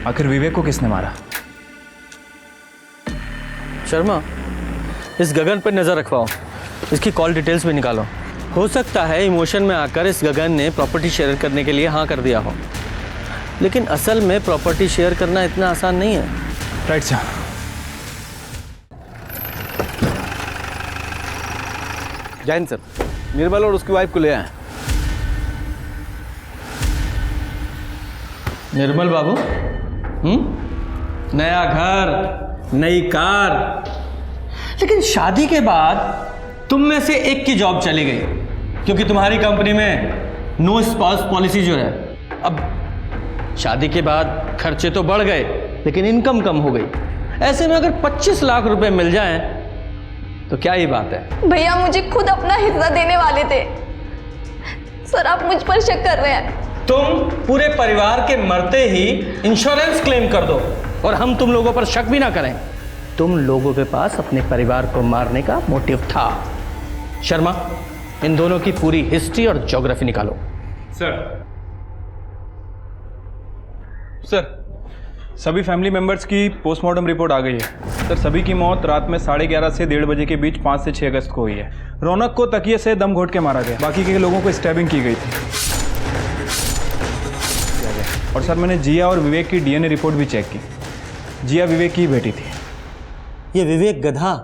आखिर विवेक को किसने मारा? शर्मा, इस गगन पर नजर रखवाओ, इसकी कॉल डिटेल्स भी निकालो। हो सकता है इमोशन में आकर इस गगन ने प्रॉपर्टी शेयर करने के लिए हाँ कर दिया हो, लेकिन असल में प्रॉपर्टी शेयर करना इतना आसान नहीं है। Right sir. Jain sir, Nirmal और उसकी वाइफ को ले आए। निर्मल बाबू, नया घर, नई कार, लेकिन शादी के बाद तुम में से एक की जॉब चली गई, क्योंकि तुम्हारी कंपनी में नो स्पाउस पॉलिसी जो है। अब शादी के बाद खर्चे तो बढ़ गए, लेकिन इनकम कम हो गई। ऐसे में अगर 25 लाख रुपए मिल जाएं तो क्या ही बात है? भैया मुझे खुद अपना हिस्सा देने वाले थे। सर आप मुझ पर शक कर रहे हैं। तुम पूरे परिवार के मरते ही इंश्योरेंस क्लेम कर दो और हम तुम लोगों पर शक भी ना करें। तुम लोगों के पास अपने परिवार को मारने का मोटिव था। शर्मा, इन दोनों की पूरी हिस्ट्री और ज्योग्राफी निकालो। सर, सभी फैमिली मेंबर्स की पोस्टमार्टम रिपोर्ट आ गई है। सर, सभी की मौत रात में 11:30 से 1:30 बजे के बीच 5 से 6 अगस्त को हुई है। रौनक को तकिए से दम घोट के मारा गया, बाकी के लोगों को स्टैबिंग की गई थी। और सर, मैंने जिया और विवेक की डीएनए रिपोर्ट भी चेक की। जिया विवेक की बेटी थी। ये विवेक गधा,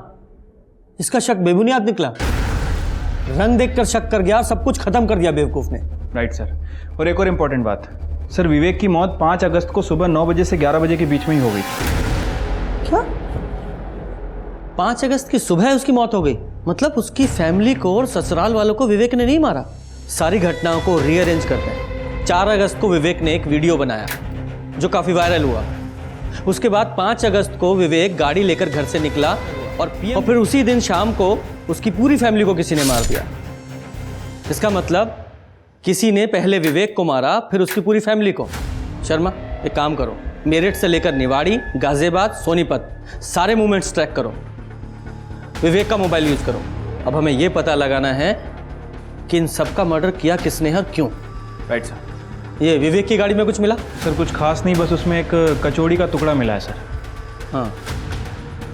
इसका शक बेबुनियाद निकला। रंग देखकर शक कर गया, सब कुछ खत्म कर दिया बेवकूफ ने। Right sir. और एक और इम्पोर्टेंट बात सर, विवेक की मौत 5 अगस्त को सुबह 9 बजे से 11 बजे के बीच में ही हो गई थी। क्या? 5 अगस्त की सुबह उसकी मौत हो गई? मतलब उसकी फैमिली को और ससुराल वालों को विवेक ने नहीं मारा। सारी घटनाओं को रीअरेंज करते हैं। 4 अगस्त को विवेक ने एक वीडियो बनाया जो काफी वायरल हुआ। उसके बाद 5 अगस्त को विवेक गाड़ी लेकर घर से निकला और फिर उसी दिन शाम को उसकी पूरी फैमिली को किसी ने मार दिया। इसका मतलब किसी ने पहले विवेक को मारा, फिर उसकी पूरी फैमिली को। शर्मा, एक काम करो, मेरठ से लेकर निवाड़ी, गाजियाबाद, सोनीपत सारे मूवमेंट्स ट्रैक करो। विवेक का मोबाइल यूज करो। अब हमें यह पता लगाना है कि इन सबका मर्डर किया किसने है, क्यों। Right sir. ये विवेक की गाड़ी में कुछ मिला? सर, कुछ खास नहीं, बस उसमें एक कचौड़ी का टुकड़ा मिला है सर। हाँ,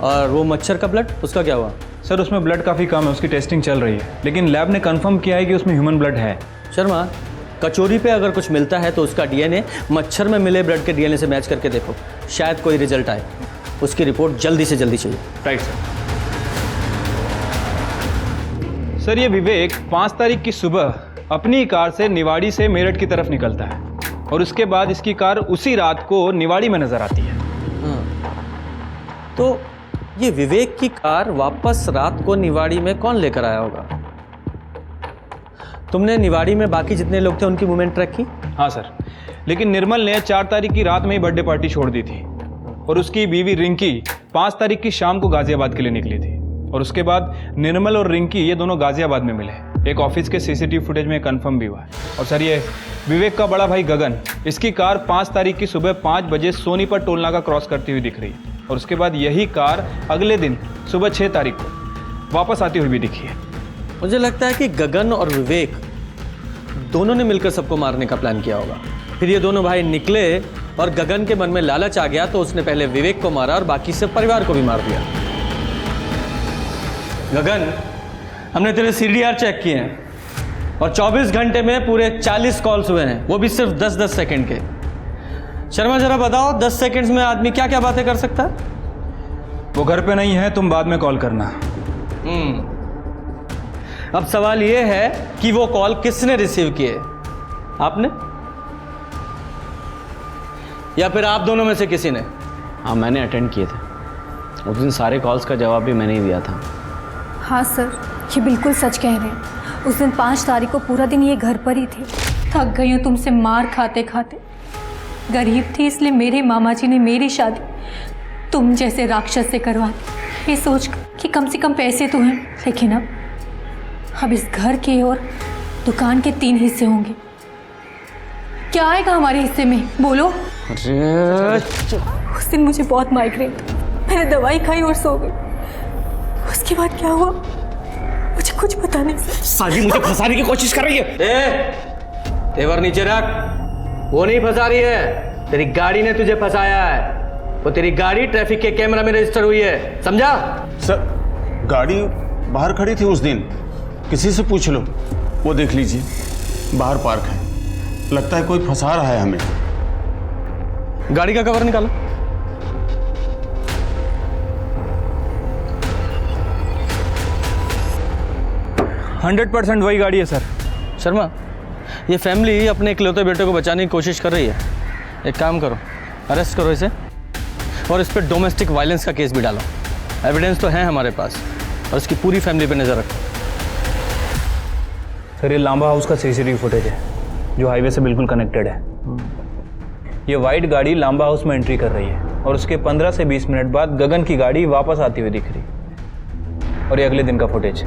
और वो मच्छर का ब्लड, उसका क्या हुआ? सर, उसमें ब्लड काफ़ी कम है, उसकी टेस्टिंग चल रही है, लेकिन लैब ने कंफर्म किया है कि उसमें ह्यूमन ब्लड है। शर्मा, कचौरी पे अगर कुछ मिलता है तो उसका डीएनए मच्छर में मिले ब्लड के डीएनए से मैच करके देखो, शायद कोई रिजल्ट आए। उसकी रिपोर्ट जल्दी से जल्दी चाहिए। Right sir. सर, ये विवेक 5 तारीख की सुबह अपनी कार से निवाड़ी से मेरठ की तरफ निकलता है और उसके बाद इसकी कार उसी रात को निवाड़ी में नजर आती है। तो ये विवेक की कार वापस रात को निवाड़ी में कौन लेकर आया होगा? तुमने निवाड़ी में बाकी जितने लोग थे उनकी मूवमेंट ट्रैक की? हाँ सर, लेकिन निर्मल ने 4 तारीख की रात में ही बर्थडे पार्टी छोड़ दी थी और उसकी बीवी रिंकी 5 तारीख की शाम को गाजियाबाद के लिए निकली थी। और उसके बाद निर्मल और रिंकी ये दोनों गाजियाबाद में मिले। एक ऑफिस के सीसीटीवी फुटेज में कंफर्म भी हुआ है। और सर, ये विवेक का बड़ा भाई गगन, इसकी कार 5 तारीख की सुबह 5 बजे सोनीपत टोल नाका क्रॉस करती हुई दिख रही है और उसके बाद यही कार अगले दिन सुबह 6 तारीख को वापस आती हुई भी दिखी है। मुझे लगता है कि गगन और विवेक दोनों ने मिलकर सबको मारने का प्लान किया होगा। फिर ये दोनों भाई निकले और गगन के मन में लालच आ गया तो उसने पहले विवेक को मारा और बाकी से परिवार को भी मार दिया। गगन, हमने तेरे CDR चेक किए हैं और 24 घंटे में पूरे 40 कॉल्स हुए हैं, वो भी सिर्फ 10-10 सेकंड के। शर्मा, जरा बताओ 10 सेकंड्स में आदमी क्या क्या बातें कर सकता है? वो घर पे नहीं है, तुम बाद में कॉल करना। अब सवाल ये है कि वो कॉल किसने रिसीव किए? आपने या फिर आप दोनों में से किसी ने? हाँ, मैंने अटेंड किए थे। उस दिन सारे कॉल्स का जवाब भी मैंने ही दिया था। हाँ सर, ये बिल्कुल सच कह रहे हैं। उस दिन 5 तारीख को पूरा दिन ये घर पर ही थे। थक गई हूँ तुमसे मार खाते खाते। गरीब थी इसलिए मेरे मामा जी ने मेरी शादी तुम जैसे राक्षस से करवा दी, ये सोच कि कम से कम पैसे तो हैं। लेकिन अब इस घर के और दुकान के 3 हिस्से होंगे। क्या आएगा हमारे हिस्से में, बोलो? उस दिन मुझे बहुत माइग्रेन था, मैंने दवाई खाई और सो गई। उसके बाद क्या हुआ मुझे कुछ पता नहीं। साजी मुझे फंसाने की कोशिश कर रही है। तेवर नीचे रख। वो नहीं फंसा रही है, तेरी गाड़ी ने तुझे फंसाया है। वो तेरी गाड़ी ट्रैफिक के कैमरा में रजिस्टर हुई है, समझा? सर, गाड़ी बाहर खड़ी थी उस दिन, किसी से पूछ लो, वो देख लीजिए, बाहर पार्क है। लगता है कोई फंसा रहा है हमें। गाड़ी का कवर निकालो। %100% वही गाड़ी है सर। शर्मा, ये फैमिली अपने इकलौते बेटे को बचाने की कोशिश कर रही है। एक काम करो, अरेस्ट करो इसे और इस पर डोमेस्टिक वायलेंस का केस भी डालो। एविडेंस तो है हमारे पास और इसकी पूरी फैमिली पे नजर रखो। सर, ये लांबा हाउस का CCTV फुटेज है जो हाईवे से बिल्कुल कनेक्टेड है। ये वाइट गाड़ी लांबा हाउस में एंट्री कर रही है और उसके 15 से 20 मिनट बाद गगन की गाड़ी वापस आती हुई दिख रही। और ये अगले दिन का फुटेज।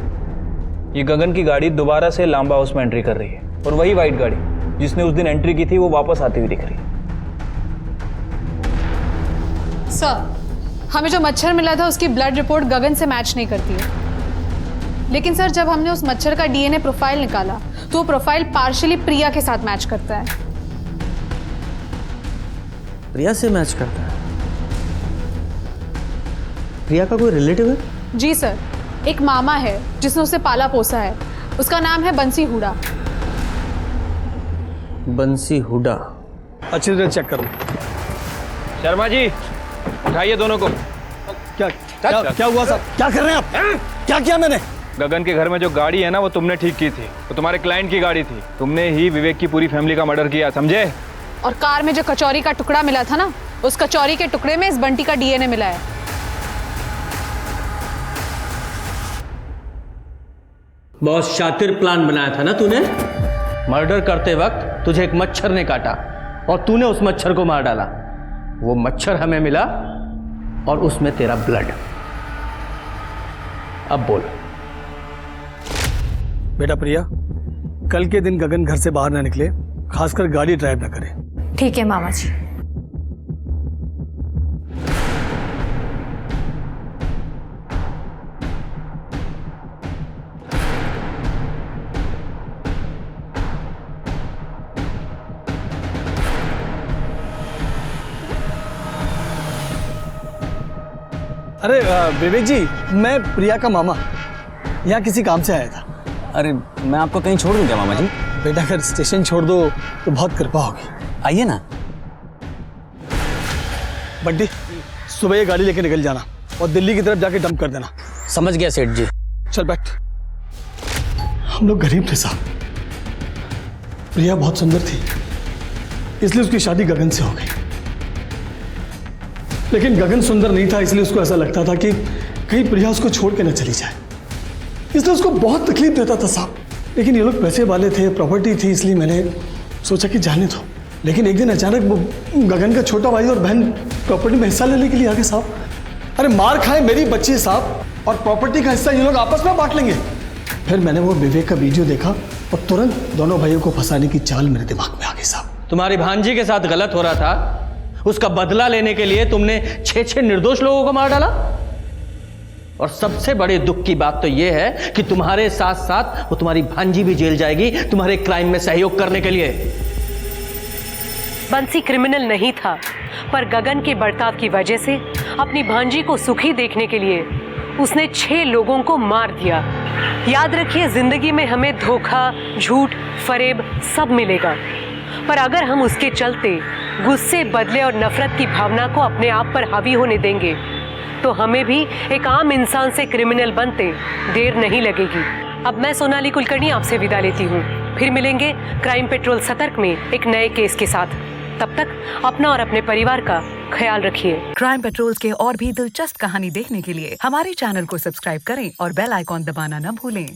ये गगन की गाड़ी दोबारा से लांबा हाउस में एंट्री कर रही है और वही वाइट गाड़ी जिसने उस दिन एंट्री की थी वो वापस आती हुई दिख रही है। सर, हमें जो मच्छर मिला था उसकी ब्लड रिपोर्ट गगन से मैच नहीं करती है। लेकिन सर, जब हमने उस मच्छर का डीएनए प्रोफाइल निकाला तो वो प्रोफाइल पार्शियली प्रिया के साथ मैच करता है। प्रिया से मैच करता है? प्रिया का कोई रिलेटिव है? जी सर, एक मामा है जिसने उसे पाला पोसा है। उसका नाम है बंसी हुडा। बंसी हुडा? अच्छी तरह चेक कर लो। शर्मा जी, उठाइए दोनों को। क्या हुआ साहब? क्या कर रहे हैं आप? क्या किया मैंने? गगन के घर में जो गाड़ी है ना वो तुमने ठीक की थी, वो तुम्हारे क्लाइंट की गाड़ी थी। तुमने ही विवेक की पूरी फैमिली का मर्डर किया, समझे? और कार में जो कचौरी का टुकड़ा मिला था ना, उस कचौरी के टुकड़े में इस बंटी का डीएनए मिला है। बहुत शातिर प्लान बनाया था ना तूने। मर्डर करते वक्त तुझे एक मच्छर ने काटा और तूने उस मच्छर को मार डाला। वो मच्छर हमें मिला और उसमें तेरा ब्लड। अब बोल। बेटा प्रिया, कल के दिन गगन घर से बाहर ना निकले, खासकर गाड़ी ड्राइव ना करे। ठीक है मामा जी। अरे विवेक जी, मैं प्रिया का मामा यहाँ किसी काम से आया था। अरे मैं आपको कहीं छोड़ दूं क्या मामा जी? बेटा अगर स्टेशन छोड़ दो तो बहुत कृपा होगी। आइए ना। बंटी, सुबह ये गाड़ी लेके निकल जाना और दिल्ली की तरफ जाके डंप कर देना। समझ गया सेठ जी। चल बैठ। हम लोग गरीब थे साहब। प्रिया बहुत सुंदर थी, इसलिए उसकी शादी गगन से हो गई। लेकिन गगन सुंदर नहीं था, इसलिए उसको ऐसा लगता था कि कहीं प्रिया उसको छोड़ के न चली जाए, इसलिए उसको बहुत तकलीफ देता था साहब। लेकिन ये लोग पैसे वाले थे, प्रॉपर्टी थी, इसलिए मैंने सोचा कि जाने दो। लेकिन एक दिन अचानक वो गगन का छोटा भाई और बहन प्रॉपर्टी में हिस्सा लेने के लिए आ गए साहब। अरे मार खाए मेरी बच्ची साहब, और प्रॉपर्टी का हिस्सा ये लोग आपस में बांट लेंगे। फिर मैंने वो विवेक का वीडियो देखा और तुरंत दोनों भाइयों को फंसाने की चाल मेरे दिमाग में आ गई साहब। तुम्हारी भांजी के साथ गलत हो रहा था, उसका बदला लेने के लिए तुमने 6 निर्दोष लोगों को मार डाला। और सबसे बड़े दुख की बात तो यह है कि तुम्हारे साथ साथ वो तुम्हारी भांजी भी जेल जाएगी तुम्हारे क्राइम में सहयोग करने के लिए। बंसी क्रिमिनल नहीं था, पर गगन के बर्ताव की वजह से अपनी भांजी को सुखी देखने के लिए उसने 6 लोगों को मार दिया। याद रखिए, जिंदगी में हमें धोखा, झूठ, फरेब सब मिलेगा, पर अगर हम उसके चलते गुस्से, बदले और नफरत की भावना को अपने आप पर हावी होने देंगे तो हमें भी एक आम इंसान से क्रिमिनल बनते देर नहीं लगेगी। अब मैं सोनाली कुलकर्णी आपसे विदा लेती हूँ। फिर मिलेंगे क्राइम पेट्रोल सतर्क में एक नए केस के साथ। तब तक अपना और अपने परिवार का ख्याल रखिए। क्राइम पेट्रोल के और भी दिलचस्प कहानी देखने के लिए हमारे चैनल को सब्सक्राइब करें और बेल आइकॉन दबाना न भूलें।